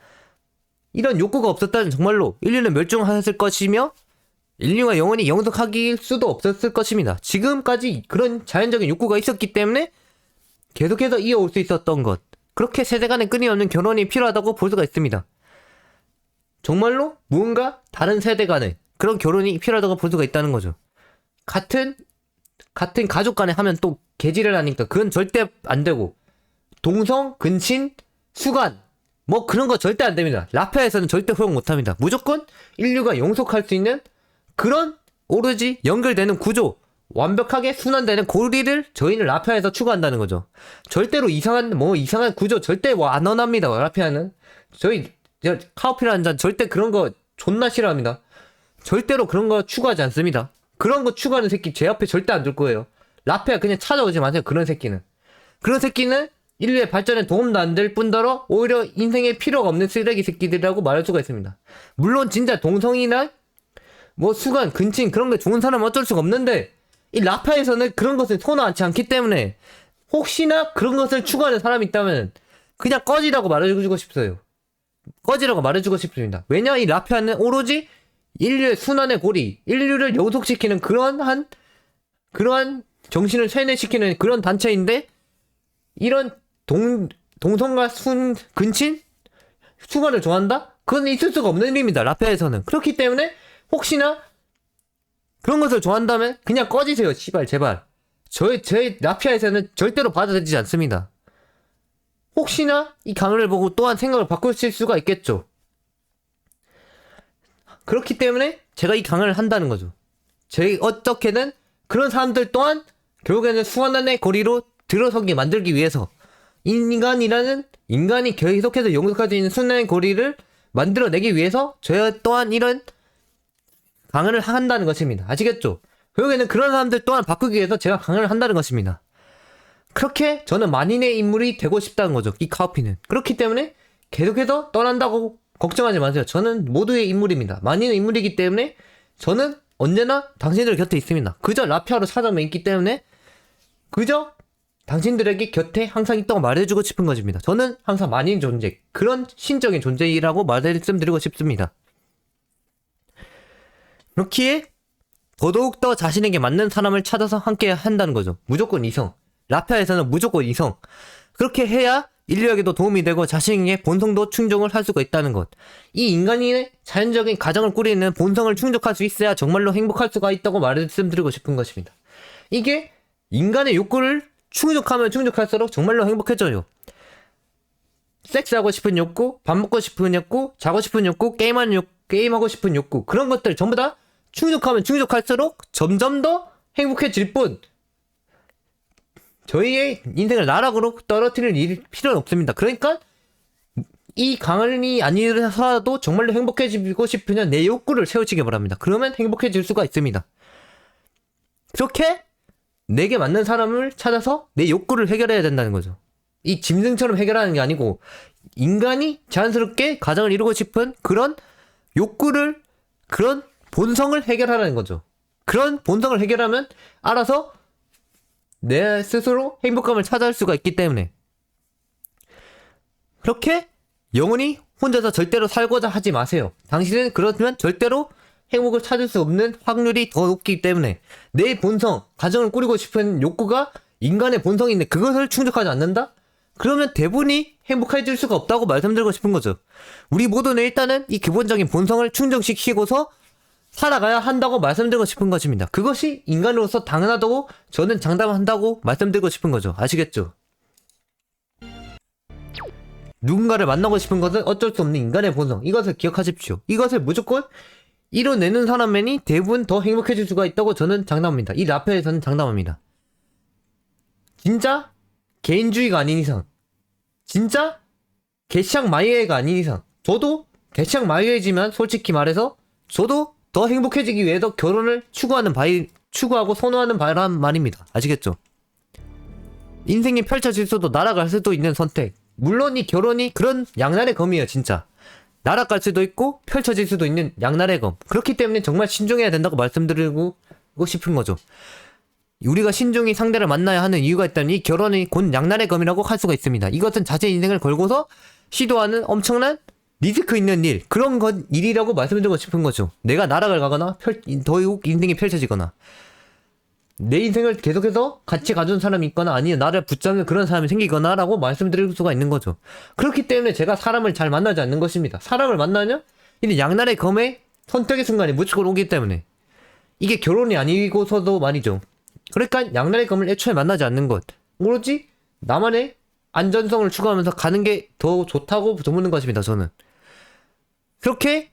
이런 욕구가 없었다면 정말로 인류는 멸종하였을 것이며 인류가 영원히 영속할 수도 없었을 것입니다. 지금까지 그런 자연적인 욕구가 있었기 때문에 계속해서 이어올 수 있었던 것. 그렇게 세대 간의 끊임없는 결혼이 필요하다고 볼 수가 있습니다. 정말로 무언가 다른 세대 간의 그런 결혼이 필요하다고 볼 수가 있다는 거죠. 같은 가족 간에 하면 또 개지를 하니까 그건 절대 안 되고, 동성, 근친, 수간 뭐 그런 거 절대 안 됩니다. 라페아에서는 절대 허용 못 합니다. 무조건 인류가 영속할 수 있는 그런 오로지 연결되는 구조, 완벽하게 순환되는 고리를 저희는 라페아에서 추구한다는 거죠. 절대로 이상한 구조 절대 안 원합니다. 라페아는 저희 카오피라는 잔 절대 그런 거 존나 싫어합니다. 절대로 그런 거 추구하지 않습니다. 그런 거 추구하는 새끼 제 앞에 절대 안 둘 거예요. 라페아 그냥 찾아오지 마세요. 그런 새끼는 인류의 발전에 도움도 안 될 뿐더러 오히려 인생에 필요가 없는 쓰레기 새끼들이라고 말할 수가 있습니다. 물론 진짜 동성이나 뭐 수간, 근친 그런 게 좋은 사람은 어쩔 수가 없는데 이 라파에서는 그런 것을 선호하지 않기 때문에 혹시나 그런 것을 추구하는 사람이 있다면 그냥 꺼지라고 말해주고 싶어요. 꺼지라고 말해주고 싶습니다. 왜냐 이 라파는 오로지 인류의 순환의 고리, 인류를 영속시키는 그러한 정신을 세뇌시키는 그런 단체인데 이런 동성과 근친? 수간을 좋아한다? 그건 있을 수가 없는 일입니다. 라페에서는. 그렇기 때문에 혹시나 그런 것을 좋아한다면 그냥 꺼지세요. 씨발 제발. 저희 라피아에서는 절대로 받아들이지 않습니다. 혹시나 이 강의를 보고 또한 생각을 바꾸실 수가 있겠죠. 그렇기 때문에 제가 이 강의를 한다는 거죠. 어떻게든 그런 사람들 또한 결국에는 수완의 거리로 들어서게 만들기 위해서 인간이 계속해서 영속할 수 있는 순환의 거리를 만들어내기 위해서 저 또한 이런 강의를 한다는 것입니다. 아시겠죠? 결국에는 그런 사람들 또한 바꾸기 위해서 제가 강의를 한다는 것입니다. 그렇게 저는 만인의 인물이 되고 싶다는 거죠. 이 카오피는. 그렇기 때문에 계속해서 떠난다고 걱정하지 마세요. 저는 모두의 인물입니다. 만인의 인물이기 때문에 저는 언제나 당신들 곁에 있습니다. 그저 라피아로 찾아오면 있기 때문에 그저 당신들에게 곁에 항상 있다고 말해주고 싶은 것입니다. 저는 항상 만인 존재, 그런 신적인 존재이라고 말씀드리고 싶습니다. 그렇기에 더더욱더 자신에게 맞는 사람을 찾아서 함께 한다는 거죠. 무조건 이성. 라피아에서는 무조건 이성. 그렇게 해야 인류에게도 도움이 되고 자신에게 본성도 충족을 할 수가 있다는 것. 이 인간이 자연적인 가정을 꾸리는 본성을 충족할 수 있어야 정말로 행복할 수가 있다고 말씀드리고 싶은 것입니다. 이게 인간의 욕구를 충족하면 충족할수록 정말로 행복해져요. 섹스하고 싶은 욕구, 밥 먹고 싶은 욕구, 자고 싶은 욕구, 게임하고 싶은 욕구, 그런 것들 전부 다 충족하면 충족할수록 점점 더 행복해질 뿐 저희의 인생을 나락으로 떨어뜨릴 필요는 없습니다. 그러니까 이 강연이 아니더라도 정말로 행복해지고 싶으면 내 욕구를 세우시기 바랍니다. 그러면 행복해질 수가 있습니다. 그렇게 내게 맞는 사람을 찾아서 내 욕구를 해결해야 된다는 거죠. 이 짐승처럼 해결하는 게 아니고 인간이 자연스럽게 가정을 이루고 싶은 그런 욕구를, 그런 본성을 해결하라는 거죠. 그런 본성을 해결하면 알아서 내 스스로 행복감을 찾아올 수가 있기 때문에 그렇게 영원히 혼자서 절대로 살고자 하지 마세요. 당신은 그렇지만 절대로 행복을 찾을 수 없는 확률이 더 높기 때문에 내 본성, 가정을 꾸리고 싶은 욕구가 인간의 본성인데 그것을 충족하지 않는다? 그러면 대부분이 행복해질 수가 없다고 말씀드리고 싶은 거죠. 우리 모두는 일단은 이 기본적인 본성을 충족시키고서 살아가야 한다고 말씀드리고 싶은 것입니다. 그것이 인간으로서 당연하다고 저는 장담한다고 말씀드리고 싶은 거죠. 아시겠죠? 누군가를 만나고 싶은 것은 어쩔 수 없는 인간의 본성. 이것을 기억하십시오. 이것을 무조건 이뤄내는 사람만이 대부분 더 행복해질 수가 있다고 저는 장담합니다. 이 라페에서는 장담합니다. 진짜 개인주의가 아닌 이상, 진짜 개치악 마이웨이가 아닌 이상, 저도 개치악 마이웨이지만 솔직히 말해서 저도 더 행복해지기 위해서 결혼을 추구하고 선호하는 바란 말입니다. 아시겠죠? 인생이 펼쳐질 수도 날아갈 수도 있는 선택. 물론 이 결혼이 그런 양날의 검이에요. 진짜 날아갈 수도 있고 펼쳐질 수도 있는 양날의 검. 그렇기 때문에 정말 신중해야 된다고 말씀드리고 싶은 거죠. 우리가 신중히 상대를 만나야 하는 이유가 있다면 이 결혼이 곧 양날의 검이라고 할 수가 있습니다. 이것은 자신의 인생을 걸고서 시도하는 엄청난 리스크 있는 일, 그런 일이라고 말씀드리고 싶은 거죠. 내가 나락을 가거나 더욱 인생이 펼쳐지거나 내 인생을 계속해서 같이 가준 사람이 있거나 아니면 나를 붙잡는 그런 사람이 생기거나 라고 말씀드릴 수가 있는 거죠. 그렇기 때문에 제가 사람을 잘 만나지 않는 것입니다. 사람을 만나면 이 양날의 검의 선택의 순간이 무조건 오기 때문에 이게 결혼이 아니고서도 말이죠. 그러니까 양날의 검을 애초에 만나지 않는 것, 오로지 나만의 안전성을 추구하면서 가는 게 더 좋다고 보는 것입니다. 저는 그렇게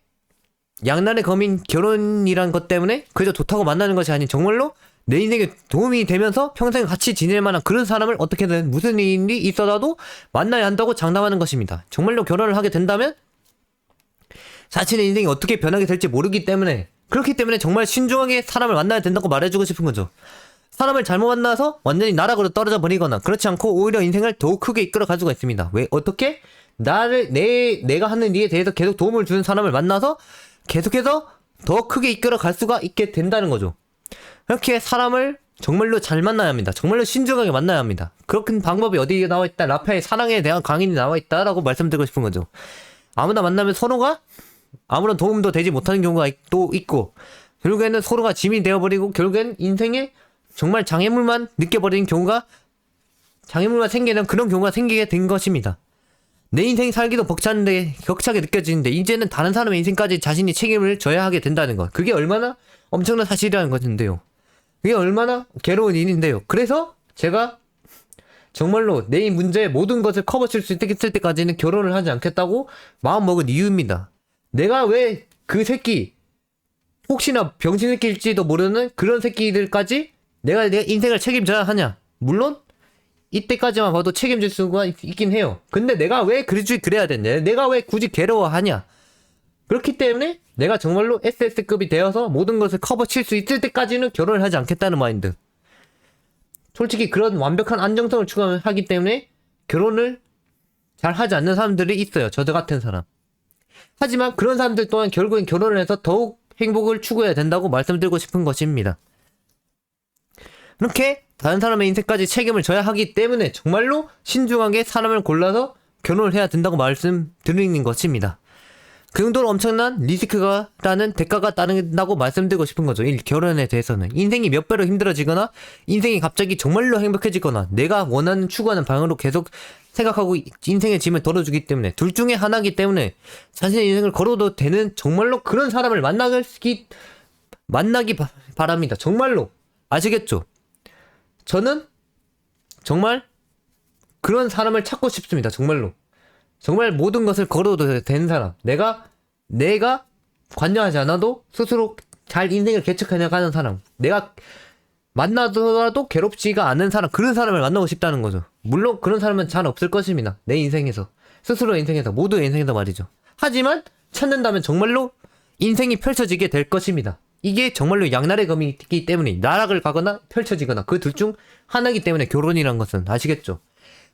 양날의 검인 결혼이란 것 때문에 그저 좋다고 만나는 것이 아닌 정말로 내 인생에 도움이 되면서 평생 같이 지낼 만한 그런 사람을 어떻게든 무슨 일이 있어도 만나야 한다고 장담하는 것입니다. 정말로 결혼을 하게 된다면 자신의 인생이 어떻게 변하게 될지 모르기 때문에, 그렇기 때문에 정말 신중하게 사람을 만나야 된다고 말해주고 싶은 거죠. 사람을 잘못 만나서 완전히 나락으로 떨어져 버리거나 그렇지 않고 오히려 인생을 더욱 크게 이끌어 갈 수가 있습니다. 왜? 어떻게? 내가 하는 일에 대해서 계속 도움을 주는 사람을 만나서 계속해서 더 크게 이끌어 갈 수가 있게 된다는 거죠. 이렇게 사람을 정말로 잘 만나야 합니다. 정말로 신중하게 만나야 합니다. 그런 방법이 어디에 나와 있다? 라파의 사랑에 대한 강의に나와 있다라고 말씀드리고 싶은 거죠. 아무나 만나면 서로가 아무런 도움도 되지 못하는 경우가 또 있고, 결국에는 서로가 짐이 되어버리고, 결국엔 인생에 정말 장애물만 느껴버리는 경우가, 장애물만 생기는 그런 경우가 생기게 된 것입니다. 내 인생 살기도 벅찬데 격차게 느껴지는데 이제는 다른 사람의 인생까지 자신이 책임을 져야 하게 된다는 것. 그게 얼마나 엄청난 사실이라는 것인데요. 그게 얼마나 괴로운 일인데요. 그래서 제가 정말로 내 문제의 모든 것을 커버칠 수 있을 때까지는 결혼을 하지 않겠다고 마음먹은 이유입니다. 내가 왜 그 새끼, 혹시나 병신 새끼일지도 모르는 그런 새끼들까지 내가 내 인생을 책임져야 하냐? 물론 이때까지만 봐도 책임질 수가 있긴 해요. 근데 내가 왜 그래야 되냐? 내가 왜 굳이 괴로워하냐? 그렇기 때문에 내가 정말로 SS급이 되어서 모든 것을 커버칠 수 있을 때까지는 결혼을 하지 않겠다는 마인드. 솔직히 그런 완벽한 안정성을 추구하기 때문에 결혼을 잘 하지 않는 사람들이 있어요. 저들 같은 사람. 하지만 그런 사람들 또한 결국엔 결혼을 해서 더욱 행복을 추구해야 된다고 말씀드리고 싶은 것입니다. 이렇게 다른 사람의 인생까지 책임을 져야 하기 때문에 정말로 신중하게 사람을 골라서 결혼을 해야 된다고 말씀드리는 것입니다. 그 정도로 엄청난 리스크가라는 대가가 따른다고 말씀드리고 싶은 거죠. 결혼에 대해서는 인생이 몇 배로 힘들어지거나 인생이 갑자기 정말로 행복해지거나 내가 원하는 추구하는 방향으로 계속 생각하고 인생의 짐을 덜어주기 때문에 둘 중에 하나이기 때문에 자신의 인생을 걸어도 되는 정말로 그런 사람을 만나기 바랍니다. 정말로 아시겠죠? 저는 정말 그런 사람을 찾고 싶습니다. 정말로. 정말 모든 것을 걸어도 되는 사람. 내가 관여하지 않아도 스스로 잘 인생을 개척해 나가는 사람. 내가 만나더라도 괴롭지가 않은 사람. 그런 사람을 만나고 싶다는 거죠. 물론 그런 사람은 잘 없을 것입니다. 내 인생에서. 스스로 인생에서. 모두의 인생에서 말이죠. 하지만 찾는다면 정말로 인생이 펼쳐지게 될 것입니다. 이게 정말로 양날의 검이기 때문에 나락을 가거나 펼쳐지거나 그 둘 중 하나이기 때문에 결혼이란 것은 아시겠죠?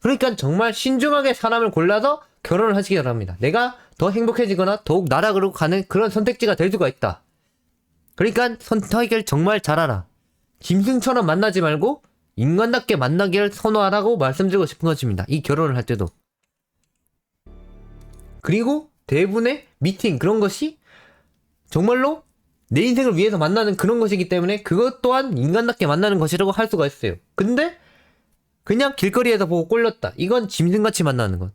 그러니까 정말 신중하게 사람을 골라서 결혼을 하시기 바랍니다. 내가 더 행복해지거나 더욱 나락으로 가는 그런 선택지가 될 수가 있다. 그러니까 선택을 정말 잘하라. 짐승처럼 만나지 말고 인간답게 만나기를 선호하라고 말씀드리고 싶은 것입니다. 이 결혼을 할 때도. 그리고 대부분의 미팅 그런 것이 정말로 내 인생을 위해서 만나는 그런 것이기 때문에 그것 또한 인간답게 만나는 것이라고 할 수가 있어요. 근데 그냥 길거리에서 보고 꼴렸다. 이건 짐승같이 만나는 것.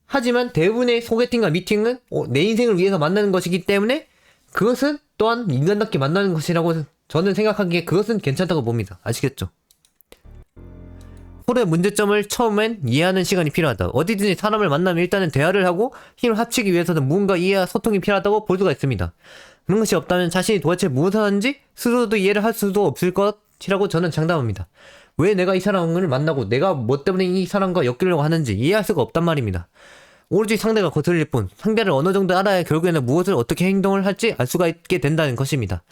하지만 대부분의 소개팅과 미팅은 내 인생을 위해서 만나는 것이기 때문에 그것은 또한 인간답게 만나는 것이라고 저는 생각하기에 그것은 괜찮다고 봅니다. 아시겠죠? 서로의 문제점을 처음엔 이해하는 시간이 필요하다. 어디든지 사람을 만나면 일단은 대화를 하고 힘을 합치기 위해서는 무언가 이해와 소통이 필요하다고 볼 수가 있습니다. 그런 것이 없다면 자신이 도대체 무엇을 하는지 스스로도 이해를 할 수도 없을 것이라고 저는 장담합니다. 왜 내가 이 사람을 만나고 내가 뭐 때문에 이 사람과 엮이려고 하는지 이해할 수가 없단 말입니다. 오로지 상대가 거슬릴 뿐 상대를 어느 정도 알아야 결국에는 무엇을 어떻게 행동을 할지 알 수가 있게 된다는 것입니다.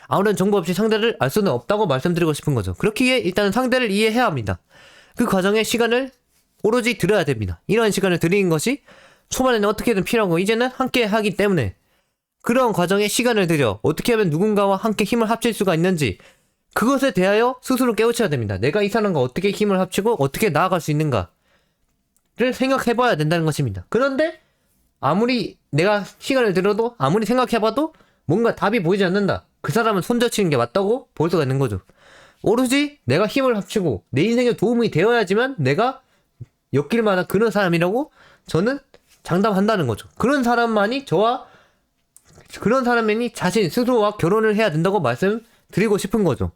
아무런 정보 없이 상대를 알 수는 없다고 말씀드리고 싶은 거죠. 그렇기에 일단은 상대를 이해해야 합니다. 그 과정에 시간을 오로지 들여야 됩니다. 이러한 시간을 들이는 것이 초반에는 어떻게든 필요하고 이제는 함께 하기 때문에 그런 과정에 시간을 들여 어떻게 하면 누군가와 함께 힘을 합칠 수가 있는지 그것에 대하여 스스로 깨우쳐야 됩니다. 내가 이 사람과 어떻게 힘을 합치고 어떻게 나아갈 수 있는가를 생각해봐야 된다는 것입니다. 그런데 아무리 내가 시간을 들여도 아무리 생각해봐도 뭔가 답이 보이지 않는다. 그 사람은 손절치는 게 맞다고 볼 수가 있는 거죠. 오로지 내가 힘을 합치고 내 인생에 도움이 되어야지만 내가 엮일 만한 그런 사람이라고 저는 장담한다는 거죠. 그런 사람만이 자신 스스로와 결혼을 해야 된다고 말씀드리고 싶은 거죠.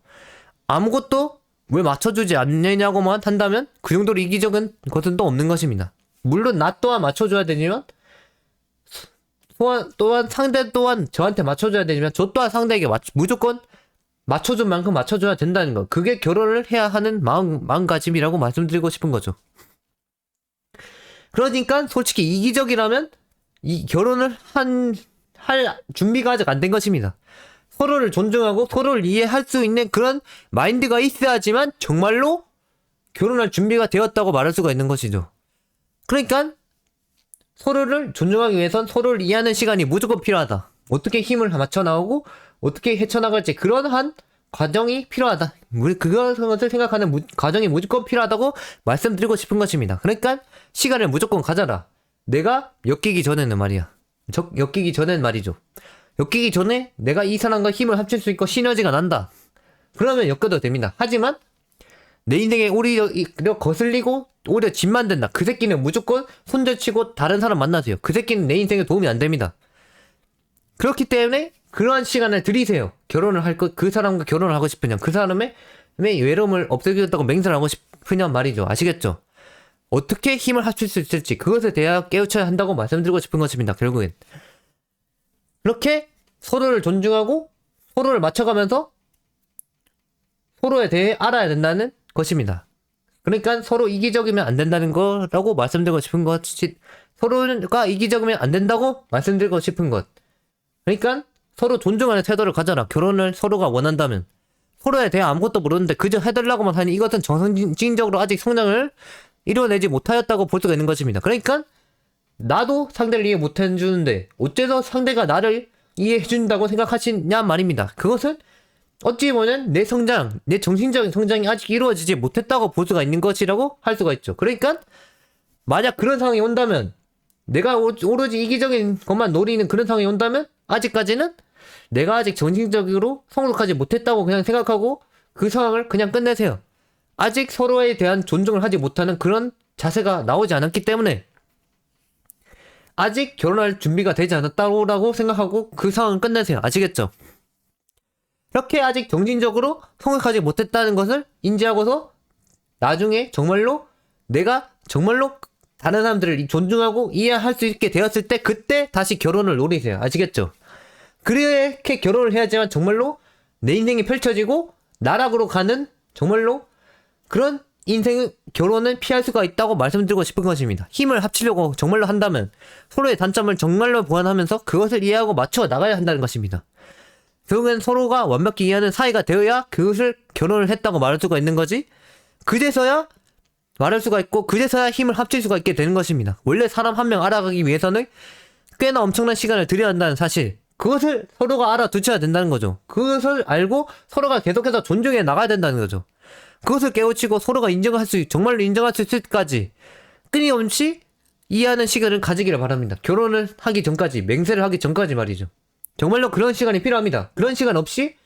아무것도 왜 맞춰주지 않느냐고만 한다면 그 정도로 이기적인 것은 또 없는 것입니다. 물론 나 또한 맞춰줘야 되지만 또한 상대 또한 저한테 맞춰줘야 되지만 저 또한 상대에게 무조건 맞춰준 만큼 맞춰줘야 된다는 것. 그게 결혼을 해야 하는 마음가짐이라고 말씀드리고 싶은 거죠. 그러니까 솔직히 이기적이라면 이 결혼을 할 준비가 아직 안 된 것입니다. 서로를 존중하고 서로를 이해할 수 있는 그런 마인드가 있어야지만 정말로 결혼할 준비가 되었다고 말할 수가 있는 것이죠. 그러니까 서로를 존중하기 위해선 서로를 이해하는 시간이 무조건 필요하다. 어떻게 힘을 맞춰 나오고 어떻게 헤쳐나갈지 그러한 과정이 필요하다. 그것을 생각하는 과정이 무조건 필요하다고 말씀드리고 싶은 것입니다. 그러니까 시간을 무조건 가져라. 내가 엮이기 전에는 말이야. 엮이기 전엔 말이죠. 엮이기 전에 내가 이 사람과 힘을 합칠 수 있고 시너지가 난다. 그러면 엮여도 됩니다. 하지만 내 인생에 오히려 거슬리고 오히려 짐만 된다. 그 새끼는 무조건 손절치고 다른 사람 만나세요. 그 새끼는 내 인생에 도움이 안 됩니다. 그렇기 때문에 그러한 시간을 들이세요. 그 사람과 결혼을 하고 싶으냐, 그 사람의 외로움을 없애주겠다고 맹세를 하고 싶으냐 말이죠. 아시겠죠? 어떻게 힘을 합칠 수 있을지 그것에 대해 깨우쳐야 한다고 말씀드리고 싶은 것입니다. 결국엔 그렇게 서로를 존중하고 서로를 맞춰가면서 서로에 대해 알아야 된다는 것입니다. 그러니까 서로 이기적이면 안 된다는 거라고 말씀드리고 싶은 것이, 서로가 이기적이면 안 된다고 말씀드리고 싶은 것. 그러니까 서로 존중하는 태도를 가져라. 결혼을 서로가 원한다면. 서로에 대해 아무것도 모르는데 그저 해달라고만 하니 이것은 정신적으로 아직 성장을 이뤄내지 못하였다고 볼 수가 있는 것입니다. 그러니까 나도 상대를 이해 못해주는데 어째서 상대가 나를 이해해준다고 생각하시냐 말입니다. 그것은 어찌 보면 내 성장, 내 정신적인 성장이 아직 이루어지지 못했다고 볼 수가 있는 것이라고 할 수가 있죠. 그러니까 만약 그런 상황이 온다면, 내가 오로지 이기적인 것만 노리는 그런 상황이 온다면 아직까지는 내가 아직 정신적으로 성숙하지 못했다고 그냥 생각하고 그 상황을 그냥 끝내세요. 아직 서로에 대한 존중을 하지 못하는 그런 자세가 나오지 않았기 때문에 아직 결혼할 준비가 되지 않았다고 생각하고 그 상황을 끝내세요. 아시겠죠? 이렇게 아직 정신적으로 성숙하지 못했다는 것을 인지하고서 나중에 정말로 내가 정말로 다른 사람들을 존중하고 이해할 수 있게 되었을 때 그때 다시 결혼을 노리세요. 아시겠죠? 그렇게 결혼을 해야지만 정말로 내 인생이 펼쳐지고 나락으로 가는 정말로 그런 인생의 결혼을 피할 수가 있다고 말씀드리고 싶은 것입니다. 힘을 합치려고 정말로 한다면 서로의 단점을 정말로 보완하면서 그것을 이해하고 맞춰 나가야 한다는 것입니다. 결국엔 서로가 완벽히 이해하는 사이가 되어야 그것을 결혼을 했다고 말할 수가 있는 거지, 그제서야 말할 수가 있고 그제서야 힘을 합칠 수가 있게 되는 것입니다. 원래 사람 한 명 알아가기 위해서는 꽤나 엄청난 시간을 들여야 한다는 사실, 그것을 서로가 알아두셔야 된다는 거죠. 그것을 알고 서로가 계속해서 존중해 나가야 된다는 거죠. 그것을 깨우치고 서로가 정말로 인정할 수 있을 때까지 끊임없이 이해하는 시간을 가지기를 바랍니다. 결혼을 하기 전까지, 맹세를 하기 전까지 말이죠. 정말로 그런 시간이 필요합니다. 그런 시간 없이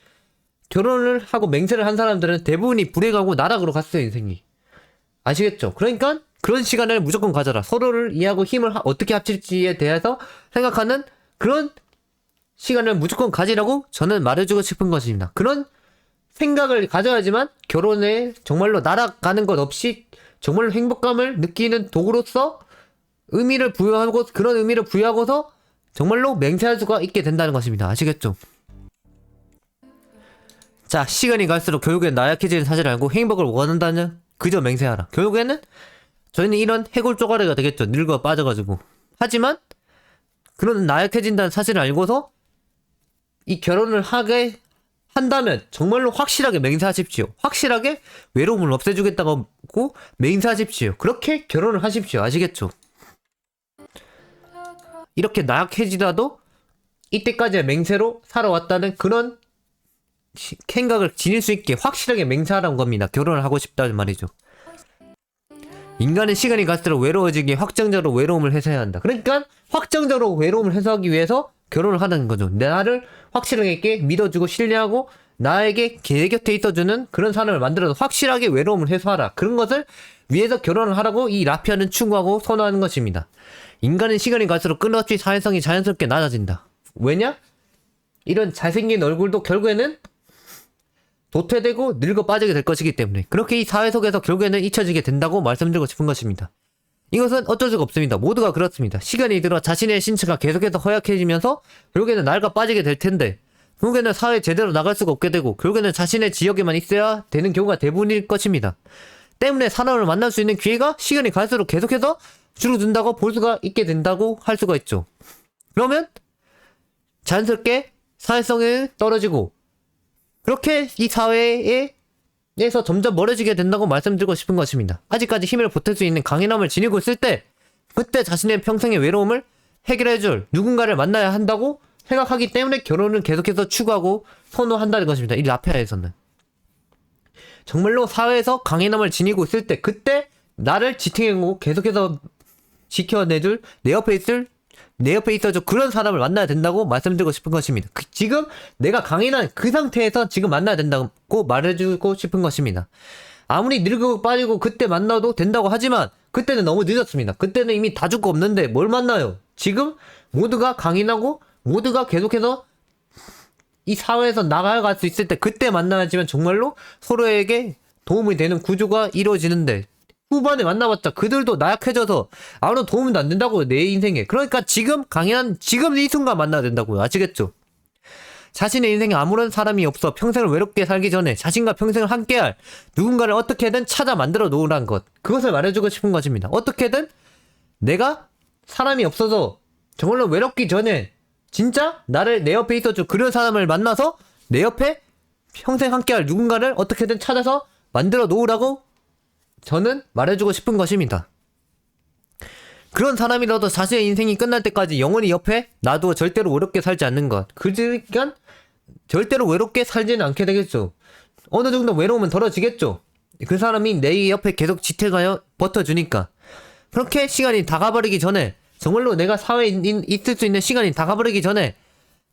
결혼을 하고 맹세를 한 사람들은 대부분이 불행하고 나락으로 갔어요, 인생이. 아시겠죠? 그러니까 그런 시간을 무조건 가져라. 서로를 이해하고 힘을 어떻게 합칠지에 대해서 생각하는 그런 시간을 무조건 가지라고 저는 말해주고 싶은 것입니다. 그런 생각을 가져야지만 결혼에 정말로 날아가는 것 없이 정말로 행복감을 느끼는 도구로서 의미를 부여하고, 그런 의미를 부여하고서 정말로 맹세할 수가 있게 된다는 것입니다. 아시겠죠? 자, 시간이 갈수록 결국엔 나약해지는 사실을 알고 행복을 원한다면 그저 맹세하라. 결국에는 저희는 이런 해골 쪼가리가 되겠죠. 늙어 빠져가지고. 하지만 그런 나약해진다는 사실을 알고서 이 결혼을 하게 한다면 정말로 확실하게 맹세하십시오. 확실하게 외로움을 없애주겠다고 맹세하십시오. 그렇게 결혼을 하십시오. 아시겠죠? 이렇게 나약해지더라도 이때까지의 맹세로 살아왔다는 그런 생각을 지닐 수 있게 확실하게 맹세하라는 겁니다. 결혼을 하고 싶다는 말이죠. 인간은 시간이 갈수록 외로워지기에 확정적으로 외로움을 해소해야 한다. 그러니까 확정적으로 외로움을 해소하기 위해서 결혼을 하는 거죠. 나를 확실하게 믿어주고 신뢰하고 나에게 내 곁에 있어주는 그런 사람을 만들어서 확실하게 외로움을 해소하라. 그런 것을 위해서 결혼을 하라고 이 라피아는 추구하고 선호하는 것입니다. 인간은 시간이 갈수록 끊임없이 사회성이 자연스럽게 낮아진다. 왜냐? 이런 잘생긴 얼굴도 결국에는 도태되고 늙어 빠지게 될 것이기 때문에 그렇게 이 사회 속에서 결국에는 잊혀지게 된다고 말씀드리고 싶은 것입니다. 이것은 어쩔 수가 없습니다. 모두가 그렇습니다. 시간이 들어 자신의 신체가 계속해서 허약해지면서 결국에는 낡아 빠지게 될 텐데 결국에는 사회에 제대로 나갈 수가 없게 되고 결국에는 자신의 지역에만 있어야 되는 경우가 대부분일 것입니다. 때문에 사람을 만날 수 있는 기회가 시간이 갈수록 계속해서 줄어든다고 볼 수가 있게 된다고 할 수가 있죠. 그러면 자연스럽게 사회성이 떨어지고 그렇게 이 사회에서 점점 멀어지게 된다고 말씀드리고 싶은 것입니다. 아직까지 힘을 보탤 수 있는 강인함을 지니고 있을 때 그때 자신의 평생의 외로움을 해결해줄 누군가를 만나야 한다고 생각하기 때문에 결혼을 계속해서 추구하고 선호한다는 것입니다. 이 라페아에서는 정말로 사회에서 강인함을 지니고 있을 때 그때 나를 지탱하고 계속해서 지켜내줄 내 옆에 있어줘 그런 사람을 만나야 된다고 말씀드리고 싶은 것입니다. 지금 내가 강인한 그 상태에서 지금 만나야 된다고 말해주고 싶은 것입니다. 아무리 늙고 빠지고 그때 만나도 된다고 하지만 그때는 너무 늦었습니다. 그때는 이미 다 죽고 없는데 뭘 만나요? 지금 모두가 강인하고 모두가 계속해서 이 사회에서 나아갈 수 있을 때 그때 만나야지만 정말로 서로에게 도움이 되는 구조가 이루어지는데 후반에 만나봤자 그들도 나약해져서 아무런 도움도 안 된다고요. 내 인생에. 그러니까 지금 강인한 지금 이 순간 만나야 된다고요. 아시겠죠? 자신의 인생에 아무런 사람이 없어 평생을 외롭게 살기 전에 자신과 평생을 함께할 누군가를 어떻게든 찾아 만들어 놓으란 것. 그것을 말해주고 싶은 것입니다. 어떻게든 내가 사람이 없어서 정말로 외롭기 전에 진짜 나를 내 옆에 있어줘 그런 사람을 만나서 내 옆에 평생 함께할 누군가를 어떻게든 찾아서 만들어 놓으라고 저는 말해주고 싶은 것입니다. 그런 사람이라도 자신의 인생이 끝날 때까지 영원히 옆에 놔두어 절대로 외롭게 살지 않는 것. 그러니까 절대로 외롭게 살지는 않게 되겠죠. 어느 정도 외로움은 덜어지겠죠. 그 사람이 내 옆에 계속 지탱하여 버텨주니까. 그렇게 시간이 다 가버리기 전에 정말로 내가 사회에 있을 수 있는 시간이 다 가버리기 전에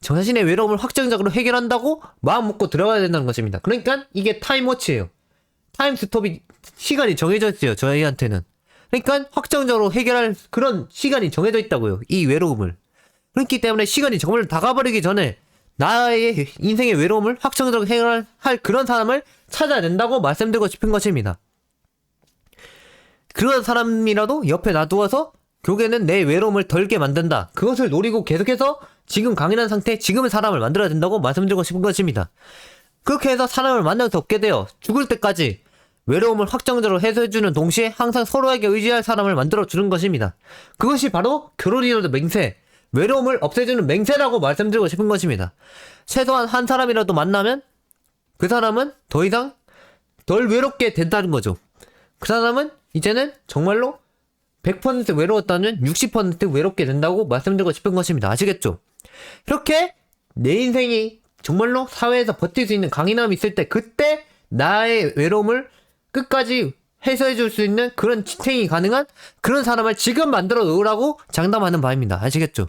저 자신의 외로움을 확정적으로 해결한다고 마음 먹고 들어가야 된다는 것입니다. 그러니까 이게 타임워치예요. 타임스톱이 시간이 정해져 있어요. 저희한테는. 그러니까 확정적으로 해결할 그런 시간이 정해져 있다고요. 이 외로움을. 그렇기 때문에 시간이 정말 다 가버리기 전에 나의 인생의 외로움을 확정적으로 해결할 그런 사람을 찾아야 된다고 말씀드리고 싶은 것입니다. 그런 사람이라도 옆에 놔두어서 결국에는 내 외로움을 덜게 만든다. 그것을 노리고 계속해서 지금 강인한 상태, 지금의 사람을 만들어야 된다고 말씀드리고 싶은 것입니다. 그렇게 해서 사람을 만날 수 없게 되어 죽을 때까지 외로움을 확정적으로 해소해주는 동시에 항상 서로에게 의지할 사람을 만들어주는 것입니다. 그것이 바로 결혼이라도 맹세, 외로움을 없애주는 맹세라고 말씀드리고 싶은 것입니다. 최소한 한 사람이라도 만나면 그 사람은 더 이상 덜 외롭게 된다는 거죠. 그 사람은 이제는 정말로 100% 외로웠다면 60% 외롭게 된다고 말씀드리고 싶은 것입니다. 아시겠죠? 이렇게 내 인생이 정말로 사회에서 버틸 수 있는 강인함이 있을 때 그때 나의 외로움을 끝까지 해소해줄 수 있는 그런 지탱이 가능한 그런 사람을 지금 만들어 놓으라고 장담하는 바입니다. 아시겠죠?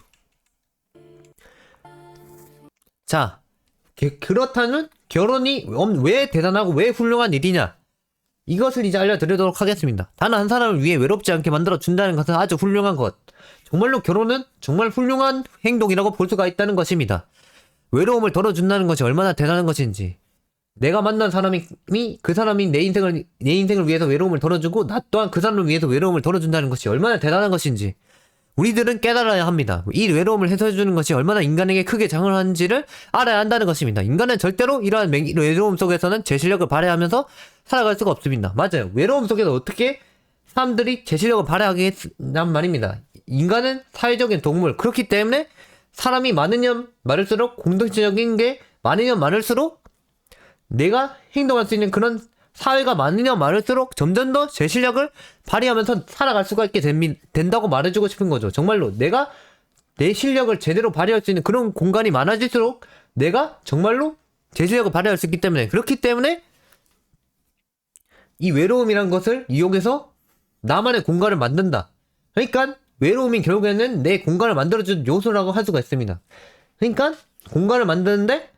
자, 그렇다면 결혼이 왜 대단하고 왜 훌륭한 일이냐? 이것을 이제 알려드리도록 하겠습니다. 단 한 사람을 위해 외롭지 않게 만들어준다는 것은 아주 훌륭한 것. 정말로 결혼은 정말 훌륭한 행동이라고 볼 수가 있다는 것입니다. 외로움을 덜어준다는 것이 얼마나 대단한 것인지. 내가 만난 사람이 그 사람이 내 인생을 위해서 외로움을 덜어주고 나 또한 그 사람을 위해서 외로움을 덜어준다는 것이 얼마나 대단한 것인지 우리들은 깨달아야 합니다. 이 외로움을 해소해주는 것이 얼마나 인간에게 크게 작용하는지를 알아야 한다는 것입니다. 인간은 절대로 이러한 외로움 속에서는 제 실력을 발휘하면서 살아갈 수가 없습니다. 맞아요. 외로움 속에서 어떻게 사람들이 제 실력을 발휘하겠단 말입니다. 인간은 사회적인 동물. 그렇기 때문에 사람이 많으면 많을수록 공동체적인 게 많으면 많을수록 내가 행동할 수 있는 그런 사회가 많으면 많을수록 점점 더 제 실력을 발휘하면서 살아갈 수가 있게 된다고 말해주고 싶은 거죠. 정말로 내가 내 실력을 제대로 발휘할 수 있는 그런 공간이 많아질수록 내가 정말로 제 실력을 발휘할 수 있기 때문에 그렇기 때문에 이 외로움이란 것을 이용해서 나만의 공간을 만든다. 그러니까 외로움이 결국에는 내 공간을 만들어주는 요소라고 할 수가 있습니다. 그러니까 공간을 만드는데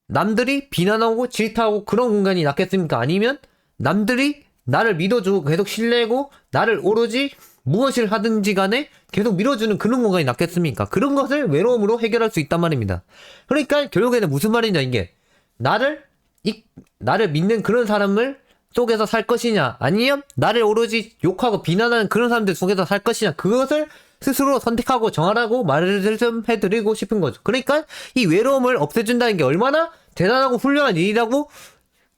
남들이 비난하고 질타하고 그런 공간이 낫겠습니까? 아니면 남들이 나를 믿어주고 계속 신뢰하고 나를 오로지 무엇을 하든지 간에 계속 밀어주는 그런 공간이 낫겠습니까? 그런 것을 외로움으로 해결할 수 있단 말입니다. 그러니까 결국에는 무슨 말이냐 이게 나를 믿는 그런 사람을 속에서 살 것이냐 아니면 나를 오로지 욕하고 비난하는 그런 사람들 속에서 살 것이냐 그것을 스스로 선택하고 정하라고 말을 좀 해드리고 싶은 거죠. 그러니까 이 외로움을 없애준다는 게 얼마나 대단하고 훌륭한 일이라고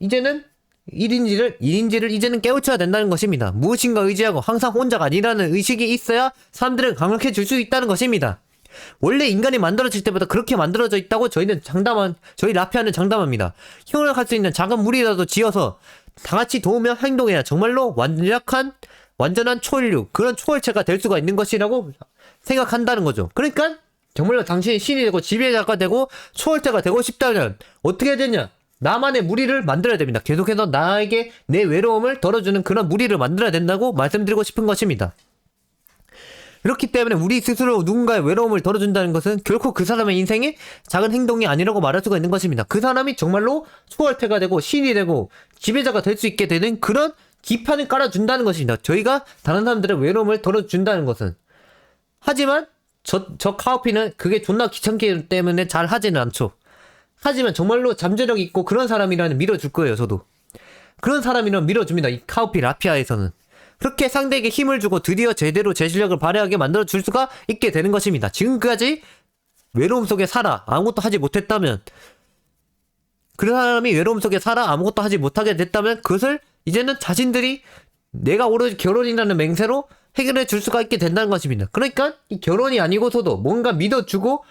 이제는 일인지를 이제는 깨우쳐야 된다는 것입니다. 무엇인가 의지하고 항상 혼자가 아니라는 의식이 있어야 사람들을 강력해질 수 있다는 것입니다. 원래 인간이 만들어질 때부터 그렇게 만들어져 있다고 저희 라피아는 장담합니다. 협력할 수 있는 작은 무리라도 지어서 다 같이 도우며 행동해야 정말로 완전한 초인류, 그런 초월체가 될 수가 있는 것이라고 생각한다는 거죠. 그러니까 정말로 당신이 신이 되고 지배자가 되고 초월체가 되고 싶다면 어떻게 해야 되냐? 나만의 무리를 만들어야 됩니다. 계속해서 나에게 내 외로움을 덜어주는 그런 무리를 만들어야 된다고 말씀드리고 싶은 것입니다. 그렇기 때문에 우리 스스로 누군가의 외로움을 덜어준다는 것은 결코 그 사람의 인생에 작은 행동이 아니라고 말할 수가 있는 것입니다. 그 사람이 정말로 초월체가 되고 신이 되고 지배자가 될 수 있게 되는 그런 기판을 깔아준다는 것입니다. 저희가 다른 사람들의 외로움을 덜어준다는 것은. 하지만 저 카오피는 그게 존나 귀찮기 때문에 잘 하지는 않죠. 하지만 정말로 잠재력 있고 그런 사람이라면 밀어줄 거예요. 저도 그런 사람이라면 밀어줍니다. 이 카오피 라피아에서는 그렇게 상대에게 힘을 주고 드디어 제대로 제 실력을 발휘하게 만들어줄 수가 있게 되는 것입니다. 지금까지 외로움 속에 살아 아무것도 하지 못했다면, 그 사람이 외로움 속에 살아 아무것도 하지 못하게 됐다면 그것을 이제는 자신들이 내가 오로지 결혼이라는 맹세로 해결해 줄 수가 있게 된다는 것입니다. 그러니까 이 결혼이 아니고서도 뭔가 믿어주고,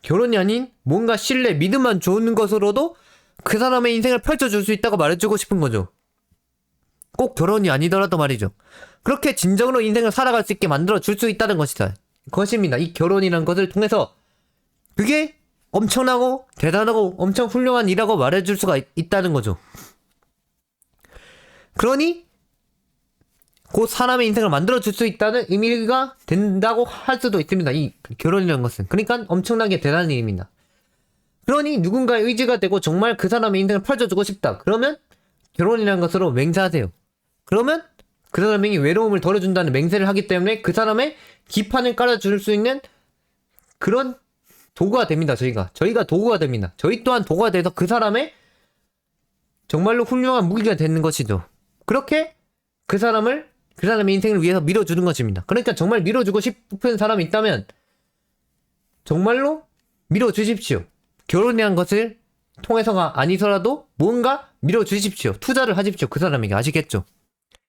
결혼이 아닌 뭔가 신뢰, 믿음만 주는 것으로도 그 사람의 인생을 펼쳐줄 수 있다고 말해주고 싶은 거죠. 꼭 결혼이 아니더라도 말이죠. 그렇게 진정으로 인생을 살아갈 수 있게 만들어 줄 수 있다는 것입니다. 이 결혼이라는 것을 통해서 그게 엄청나고 대단하고 엄청 훌륭한 일이라고 말해줄 수가 있다는 거죠. 그러니 그 사람의 인생을 만들어 줄 수 있다는 의미가 된다고 할 수도 있습니다. 이 결혼이라는 것은. 그러니까 엄청나게 대단한 일입니다. 그러니 누군가의 의지가 되고 정말 그 사람의 인생을 펼쳐주고 싶다. 그러면 결혼이라는 것으로 맹세하세요. 그러면 그 사람이 외로움을 덜어준다는 맹세를 하기 때문에 그 사람의 기판을 깔아줄 수 있는 그런 도구가 됩니다. 저희가 도구가 됩니다. 저희 또한 도구가 돼서 그 사람의 정말로 훌륭한 무기가 되는 것이죠. 그렇게 그 사람의 인생을 위해서 밀어주는 것입니다. 그러니까 정말 밀어주고 싶은 사람이 있다면 정말로 밀어주십시오. 결혼이란 것을 통해서가 아니더라도 뭔가 밀어주십시오. 투자를 하십시오. 그 사람에게. 아시겠죠?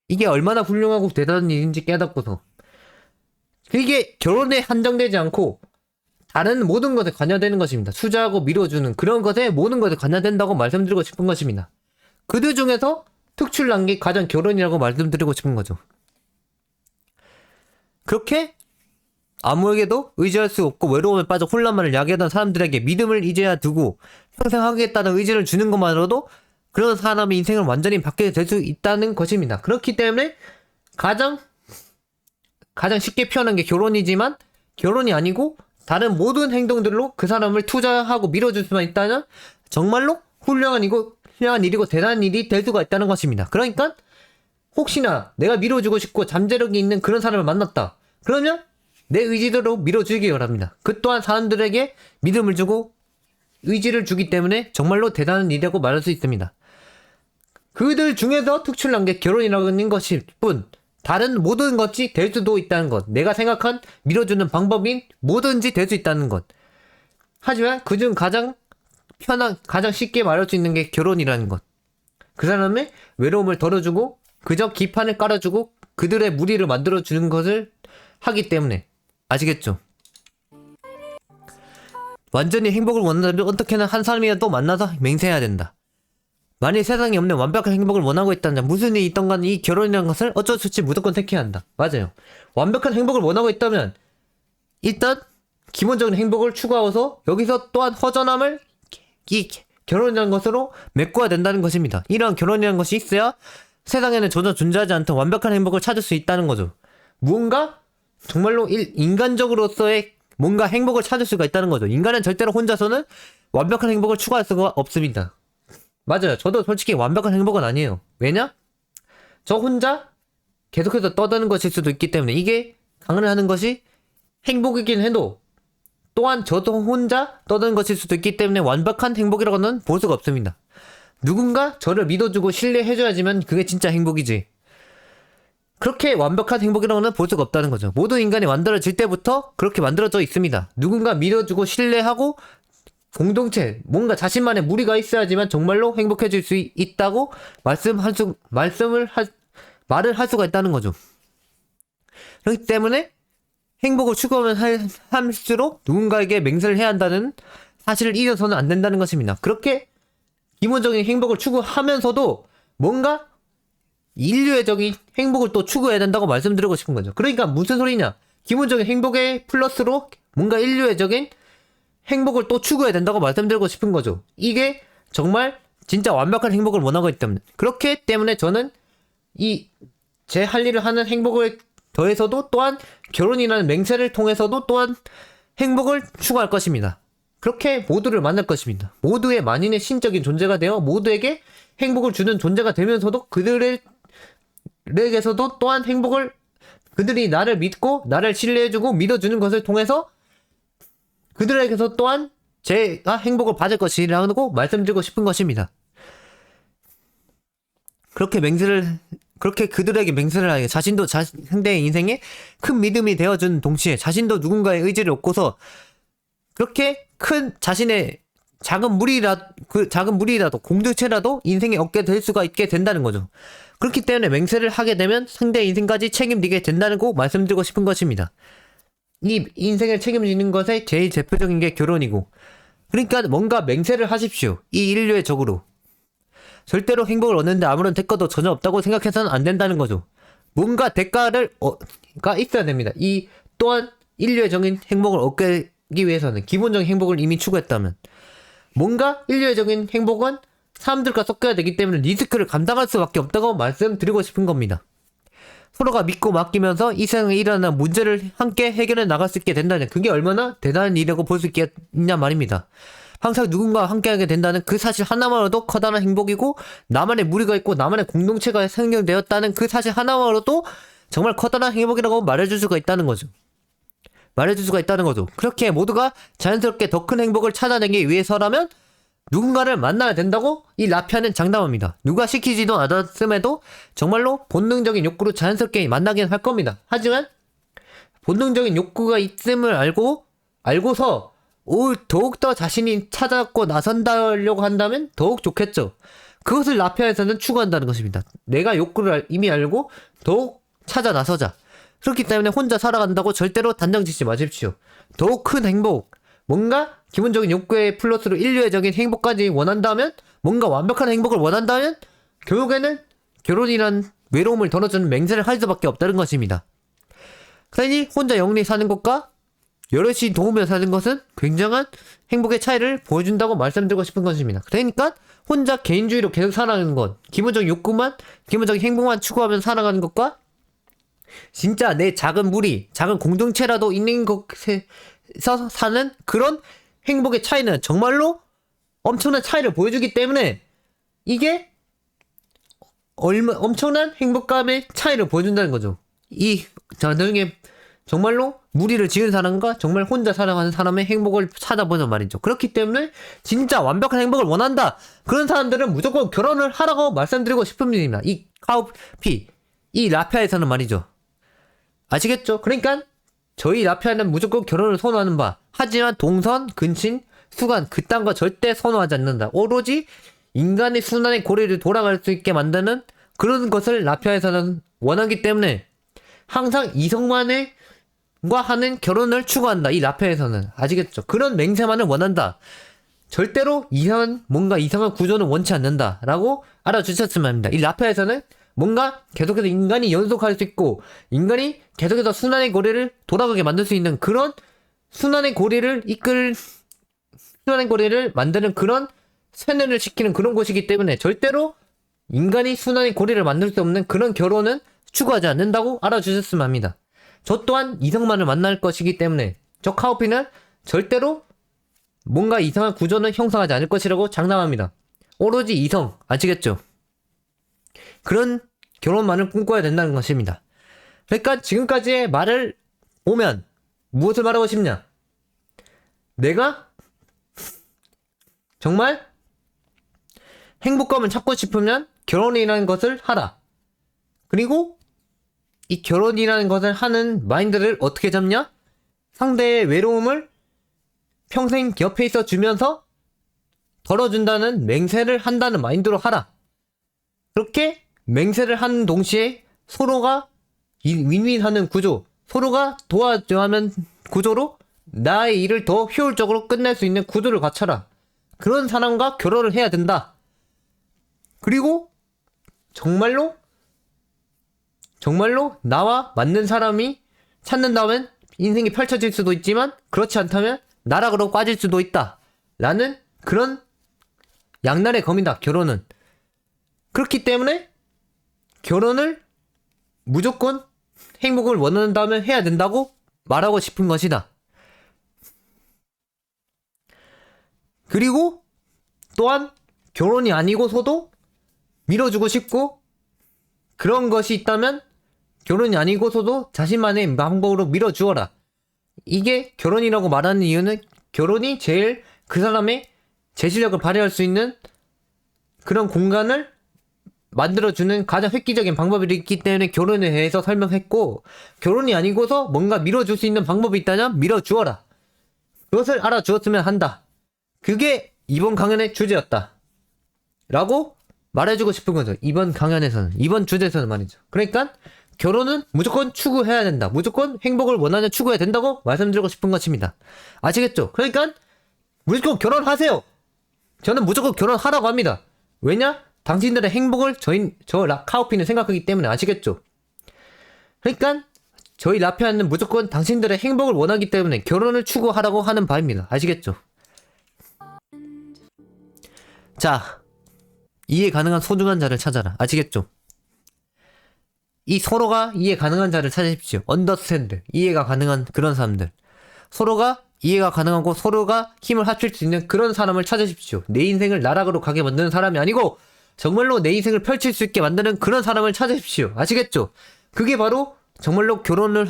이게 얼마나 훌륭하고 대단한 일인지 깨닫고서. 이게 결혼에 한정되지 않고 다른 모든 것에 관여되는 것입니다. 투자하고 밀어주는 그런 것에 모든 것에 관여된다고 말씀드리고 싶은 것입니다. 그들 중에서 특출난 게 가장 결혼이라고 말씀드리고 싶은 거죠. 그렇게 아무에게도 의지할 수 없고 외로움에 빠져 혼란만을 야기하던 사람들에게 믿음을 이제야 두고 평생 하겠다는 의지를 주는 것만으로도 그런 사람의 인생을 완전히 바뀌게 될 수 있다는 것입니다. 그렇기 때문에 가장 쉽게 표현한 게 결혼이지만 결혼이 아니고 다른 모든 행동들로 그 사람을 투자하고 밀어줄 수만 있다면 정말로 훌륭한 일이고 대단한 일이 될 수가 있다는 것입니다. 그러니까 혹시나 내가 밀어주고 싶고 잠재력이 있는 그런 사람을 만났다. 그러면 내 의지대로 밀어주기 바랍니다. 그 또한 사람들에게 믿음을 주고 의지를 주기 때문에 정말로 대단한 일이라고 말할 수 있습니다. 그들 중에서 특출난 게 결혼이라는 것일 뿐 다른 모든 것이 될 수도 있다는 것. 내가 생각한 밀어주는 방법인 뭐든지 될 수 있다는 것. 하지만 그중 가장 쉽게 말할 수 있는 게 결혼이라는 것. 그 사람의 외로움을 덜어주고 그저 기판을 깔아주고 그들의 무리를 만들어주는 것을 하기 때문에. 아시겠죠? 완전히 행복을 원한다면 어떻게든 한 사람이라도 만나서 맹세해야 된다. 만일 세상에 없는 완벽한 행복을 원하고 있다면 무슨 일이 있던 간에 이 결혼이라는 것을 어쩔 수 없이 무조건 택해야 한다. 맞아요. 완벽한 행복을 원하고 있다면 일단 기본적인 행복을 추구하고서 여기서 또한 허전함을 이 결혼이라는 것으로 메꿔야 된다는 것입니다. 이러한 결혼이라는 것이 있어야 세상에는 전혀 존재하지 않던 완벽한 행복을 찾을 수 있다는 거죠. 무언가 정말로 인간적으로서의 뭔가 행복을 찾을 수가 있다는 거죠. 인간은 절대로 혼자서는 완벽한 행복을 추구할 수가 없습니다. 맞아요. 저도 솔직히 완벽한 행복은 아니에요. 왜냐? 저 혼자 계속해서 떠드는 것일 수도 있기 때문에 이게 강을 하는 것이 행복이긴 해도 또한 저도 혼자 떠드는 것일 수도 있기 때문에 완벽한 행복이라고는 볼 수가 없습니다. 누군가 저를 믿어주고 신뢰해줘야지만 그게 진짜 행복이지. 그렇게 완벽한 행복이라고는 볼 수가 없다는 거죠. 모든 인간이 만들어질 때부터 그렇게 만들어져 있습니다. 누군가 믿어주고 신뢰하고 공동체, 뭔가 자신만의 무리가 있어야지만 정말로 행복해질 수 있다고 말을 할 수가 있다는 거죠. 그렇기 때문에 행복을 추구하면 할수록 누군가에게 맹세를 해야 한다는 사실을 잊어서는 안 된다는 것입니다. 그렇게 기본적인 행복을 추구하면서도 뭔가 인류애적인 행복을 또 추구해야 된다고 말씀드리고 싶은 거죠. 그러니까 무슨 소리냐? 기본적인 행복의 플러스로 뭔가 인류애적인 행복을 또 추구해야 된다고 말씀드리고 싶은 거죠. 이게 정말 진짜 완벽한 행복을 원하고 있기 때문에. 그렇기 때문에 저는 제 할 일을 하는 행복을 더해서도 또한 결혼이라는 맹세를 통해서도 또한 행복을 추구할 것입니다. 그렇게 모두를 만날 것입니다. 모두의 만인의 신적인 존재가 되어 모두에게 행복을 주는 존재가 되면서도 그들에게서도 또한 행복을, 그들이 나를 믿고 나를 신뢰해주고 믿어주는 것을 통해서 그들에게서 또한 제가 행복을 받을 것이라고 말씀드리고 싶은 것입니다. 그렇게 그들에게 맹세를 하게 자신도 상대의 인생에 큰 믿음이 되어준 동시에 자신도 누군가의 의지를 얻고서 그렇게 큰 자신의 작은 무리라도 공동체라도 인생에 얻게 될 수가 있게 된다는 거죠. 그렇기 때문에 맹세를 하게 되면 상대의 인생까지 책임지게 된다는 거 말씀드리고 싶은 것입니다. 이 인생을 책임지는 것의 제일 대표적인 게 결혼이고, 그러니까 뭔가 맹세를 하십시오. 이 인류의 적으로. 절대로 행복을 얻는데 아무런 대가도 전혀 없다고 생각해서는 안 된다는 거죠. 뭔가 대가가 있어야 됩니다. 이 또한 인류애적인 행복을 얻기 위해서는, 기본적인 행복을 이미 추구했다면, 뭔가 인류애적인 행복은 사람들과 섞여야 되기 때문에 리스크를 감당할 수밖에 없다고 말씀드리고 싶은 겁니다. 서로가 믿고 맡기면서 이 세상에 일어나는 문제를 함께 해결해 나갈 수 있게 된다는, 그게 얼마나 대단한 일이라고 볼 수 있겠냐 말입니다. 항상 누군가와 함께하게 된다는 그 사실 하나만으로도 커다란 행복이고, 나만의 무리가 있고 나만의 공동체가 생겨되었다는 그 사실 하나만으로도 정말 커다란 행복이라고 말해줄 수가 있다는 거죠. 그렇게 모두가 자연스럽게 더 큰 행복을 찾아내기 위해서라면 누군가를 만나야 된다고 이 라피아는 장담합니다. 누가 시키지도 않았음에도 정말로 본능적인 욕구로 자연스럽게 만나긴 할 겁니다. 하지만 본능적인 욕구가 있음을 알고서 더욱더 자신이 찾아갖고 나선다려고 한다면 더욱 좋겠죠. 그것을 라피아에서는 추구한다는 것입니다. 내가 욕구를 이미 알고 더욱 찾아 나서자. 그렇기 때문에 혼자 살아간다고 절대로 단정 짓지 마십시오. 더욱 큰 행복, 뭔가 기본적인 욕구의 플러스로 인류애적인 행복까지 원한다면, 뭔가 완벽한 행복을 원한다면 결국에는 결혼이란 외로움을 덜어주는 맹세를 할 수밖에 없다는 것입니다. 그러니 혼자 영리 사는 것과 여럿이 도우며 사는 것은 굉장한 행복의 차이를 보여준다고 말씀드리고 싶은 것입니다. 그러니까 혼자 개인주의로 계속 살아가는 것, 기본적인 욕구만, 기본적인 행복만 추구하면서 살아가는 것과 진짜 내 작은 무리, 작은 공동체라도 있는 곳에서 사는 그런 행복의 차이는 정말로 엄청난 차이를 보여주기 때문에 이게 엄청난 행복감의 차이를 보여준다는 거죠. 나중에 정말로 무리를 지은 사람과 정말 혼자 살아가는 사람의 행복을 찾아보는 말이죠. 그렇기 때문에 진짜 완벽한 행복을 원한다, 그런 사람들은 무조건 결혼을 하라고 말씀드리고 싶습니다. 이 카우피, 이 라피아에서는 말이죠. 아시겠죠? 그러니까 저희 라피아는 무조건 결혼을 선호하는 바, 하지만 동선, 근친, 수간 그딴 거 절대 선호하지 않는다. 오로지 인간의 순환의 고리를 돌아갈 수 있게 만드는 그런 것을 라피아에서는 원하기 때문에 항상 이성만과 하는 결혼을 추구한다. 이 라피아에서는. 아시겠죠? 그런 맹세만을 원한다. 절대로 뭔가 이상한 구조는 원치 않는다 라고 알아주셨으면 합니다. 이 라피아에서는 뭔가 계속해서 인간이 연속할 수 있고, 인간이 계속해서 순환의 고리를 돌아가게 만들 수 있는 그런 순환의 고리를 만드는 그런 세뇌를 시키는 그런 곳이기 때문에 절대로 인간이 순환의 고리를 만들 수 없는 그런 결혼은 추구하지 않는다고 알아주셨으면 합니다. 저 또한 이성만을 만날 것이기 때문에 저 카오피는 절대로 뭔가 이상한 구조는 형성하지 않을 것이라고 장담합니다. 오로지 이성, 아시겠죠? 그런 결혼만을 꿈꿔야 된다는 것입니다. 그러니까 지금까지의 말을 보면 무엇을 말하고 싶냐? 내가 정말 행복감을 찾고 싶으면 결혼이라는 것을 하라. 그리고 이 결혼이라는 것을 하는 마인드를 어떻게 잡냐? 상대의 외로움을 평생 옆에 있어 주면서 덜어준다는 맹세를 한다는 마인드로 하라. 그렇게 맹세를 하는 동시에 서로가 윈윈하는 구조, 서로가 도와줘야 하는 구조로 나의 일을 더 효율적으로 끝낼 수 있는 구조를 갖춰라. 그런 사람과 결혼을 해야 된다. 그리고 정말로 나와 맞는 사람이 찾는다면 인생이 펼쳐질 수도 있지만 그렇지 않다면 나락으로 빠질 수도 있다. 라는 그런 양날의 검이다. 결혼은. 그렇기 때문에 결혼을 무조건 행복을 원한다면 해야 된다고 말하고 싶은 것이다. 그리고 또한 결혼이 아니고서도 밀어주고 싶고 그런 것이 있다면 결혼이 아니고서도 자신만의 방법으로 밀어주어라. 이게 결혼이라고 말하는 이유는 결혼이 제일 그 사람의 재실력을 발휘할 수 있는 그런 공간을 만들어주는 가장 획기적인 방법이 있기 때문에 결혼에 대해서 설명했고, 결혼이 아니고서 뭔가 밀어줄 수 있는 방법이 있다면 밀어주어라. 그것을 알아주었으면 한다. 그게 이번 강연의 주제였다. 라고 말해주고 싶은 거죠. 이번 강연에서는, 이번 주제에서는 말이죠. 그러니까 결혼은 무조건 추구해야 된다. 무조건 행복을 원하는 추구해야 된다고 말씀드리고 싶은 것입니다. 아시겠죠? 그러니까 무조건 결혼하세요. 저는 무조건 결혼하라고 합니다. 왜냐? 당신들의 행복을 저 카오피는 생각하기 때문에. 아시겠죠? 그러니까 저희 라피아는 무조건 당신들의 행복을 원하기 때문에 결혼을 추구하라고 하는 바입니다. 아시겠죠? 자, 이해 가능한 소중한 자를 찾아라. 아시겠죠? 이 서로가 이해 가능한 자를 찾으십시오. 언더스탠드. 이해가 가능한 그런 사람들. 서로가 이해가 가능하고 서로가 힘을 합칠 수 있는 그런 사람을 찾으십시오. 내 인생을 나락으로 가게 만드는 사람이 아니고 정말로 내 인생을 펼칠 수 있게 만드는 그런 사람을 찾으십시오. 아시겠죠? 그게 바로 정말로 결혼을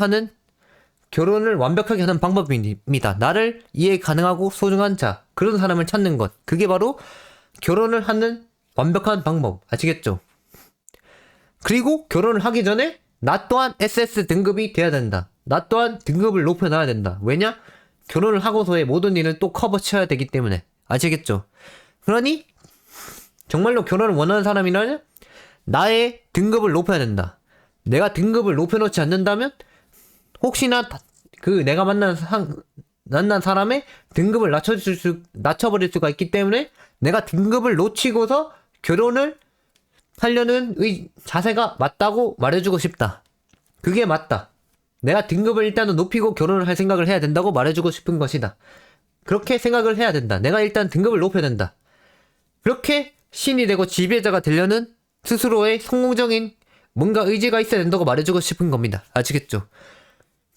완벽하게 하는 방법입니다. 나를 이해 가능하고 소중한 자, 그런 사람을 찾는 것. 그게 바로 결혼을 하는 완벽한 방법. 아시겠죠? 그리고 결혼을 하기 전에 나 또한 SS 등급이 돼야 된다. 나 또한 등급을 높여놔야 된다. 왜냐? 결혼을 하고서의 모든 일을 또 커버 쳐야 되기 때문에. 아시겠죠? 그러니 정말로 결혼을 원하는 사람이라면 나의 등급을 높여야 된다. 내가 등급을 높여놓지 않는다면 혹시나 내가 만난 사람의 등급을 낮춰버릴 수가 있기 때문에 내가 등급을 놓치고서 결혼을 하려는 자세가 맞다고 말해주고 싶다. 그게 맞다. 내가 등급을 일단은 높이고 결혼을 할 생각을 해야 된다고 말해주고 싶은 것이다. 그렇게 생각을 해야 된다. 내가 일단 등급을 높여야 된다. 그렇게 신이 되고 지배자가 되려는 스스로의 성공적인 뭔가 의지가 있어야 된다고 말해주고 싶은 겁니다. 아시겠죠?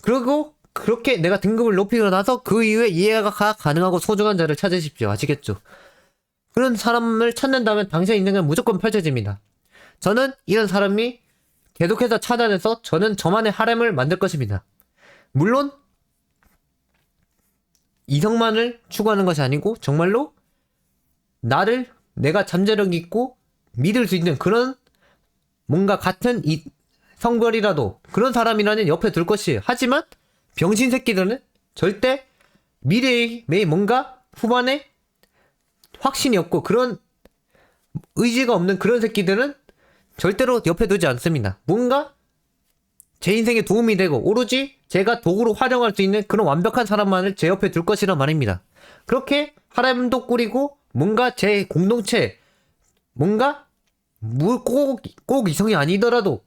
그리고 그렇게 내가 등급을 높이고 나서 그 이후에 이해가 가능하고 소중한 자를 찾으십시오. 아시겠죠? 그런 사람을 찾는다면 당신의 인생은 무조건 펼쳐집니다. 저는 이런 사람이 계속해서 찾아내서 저는 저만의 하렘을 만들 것입니다. 물론 이성만을 추구하는 것이 아니고 정말로 내가 잠재력 있고 믿을 수 있는 그런 뭔가 같은 성별이라도 그런 사람이라는 옆에 둘 것이에요. 하지만 병신 새끼들은 절대 미래에 뭔가 후반에 확신이 없고 그런 의지가 없는 그런 새끼들은 절대로 옆에 두지 않습니다. 뭔가 제 인생에 도움이 되고 오로지 제가 도구로 활용할 수 있는 그런 완벽한 사람만을 제 옆에 둘 것이란 말입니다. 그렇게 하렘도 꾸리고 뭔가 제 공동체 뭔가 꼭 이성이 아니더라도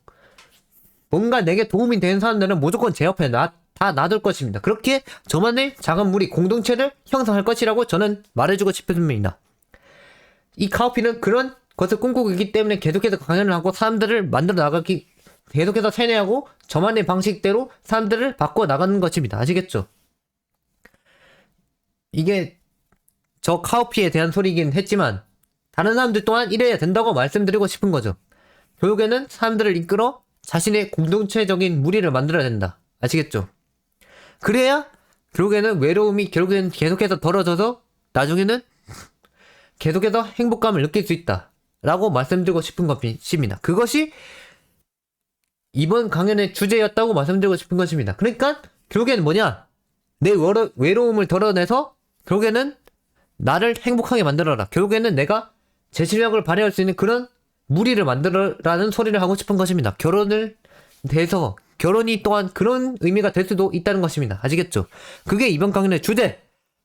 뭔가 내게 도움이 되는 사람들은 무조건 제 옆에 다 놔둘 것입니다. 그렇게 저만의 작은 무리 공동체를 형성할 것이라고 저는 말해주고 싶습니다. 이 카오피는 그런 것을 꿈꾸고 있기 때문에 계속해서 강연을 하고 사람들을 만들어 나가기 계속해서 세뇌하고 저만의 방식대로 사람들을 바꿔 나가는 것입니다. 아시겠죠? 이게 저 카오피에 대한 소리이긴 했지만 다른 사람들 또한 이래야 된다고 말씀드리고 싶은 거죠. 결국에는 사람들을 이끌어 자신의 공동체적인 무리를 만들어야 된다. 아시겠죠? 그래야 결국에는 외로움이 계속해서 덜어져서 나중에는 계속해서 행복감을 느낄 수 있다. 라고 말씀드리고 싶은 것입니다. 그것이 이번 강연의 주제였다고 말씀드리고 싶은 것입니다. 그러니까 결국에는 뭐냐? 내 외로움을 덜어내서 결국에는 나를 행복하게 만들어라. 결국에는 내가 제 실력을 발휘할 수 있는 그런 무리를 만들어라는 소리를 하고 싶은 것입니다. 결혼을 대해서 결혼이 또한 그런 의미가 될 수도 있다는 것입니다. 아시겠죠? 그게 이번 강연의 주제!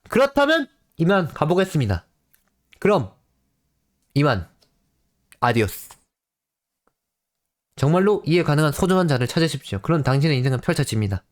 그렇다면 이만 가보겠습니다. 그럼 이만 아디오스. 정말로 이해 가능한 소중한 자를 찾으십시오. 그럼 당신의 인생은 펼쳐집니다.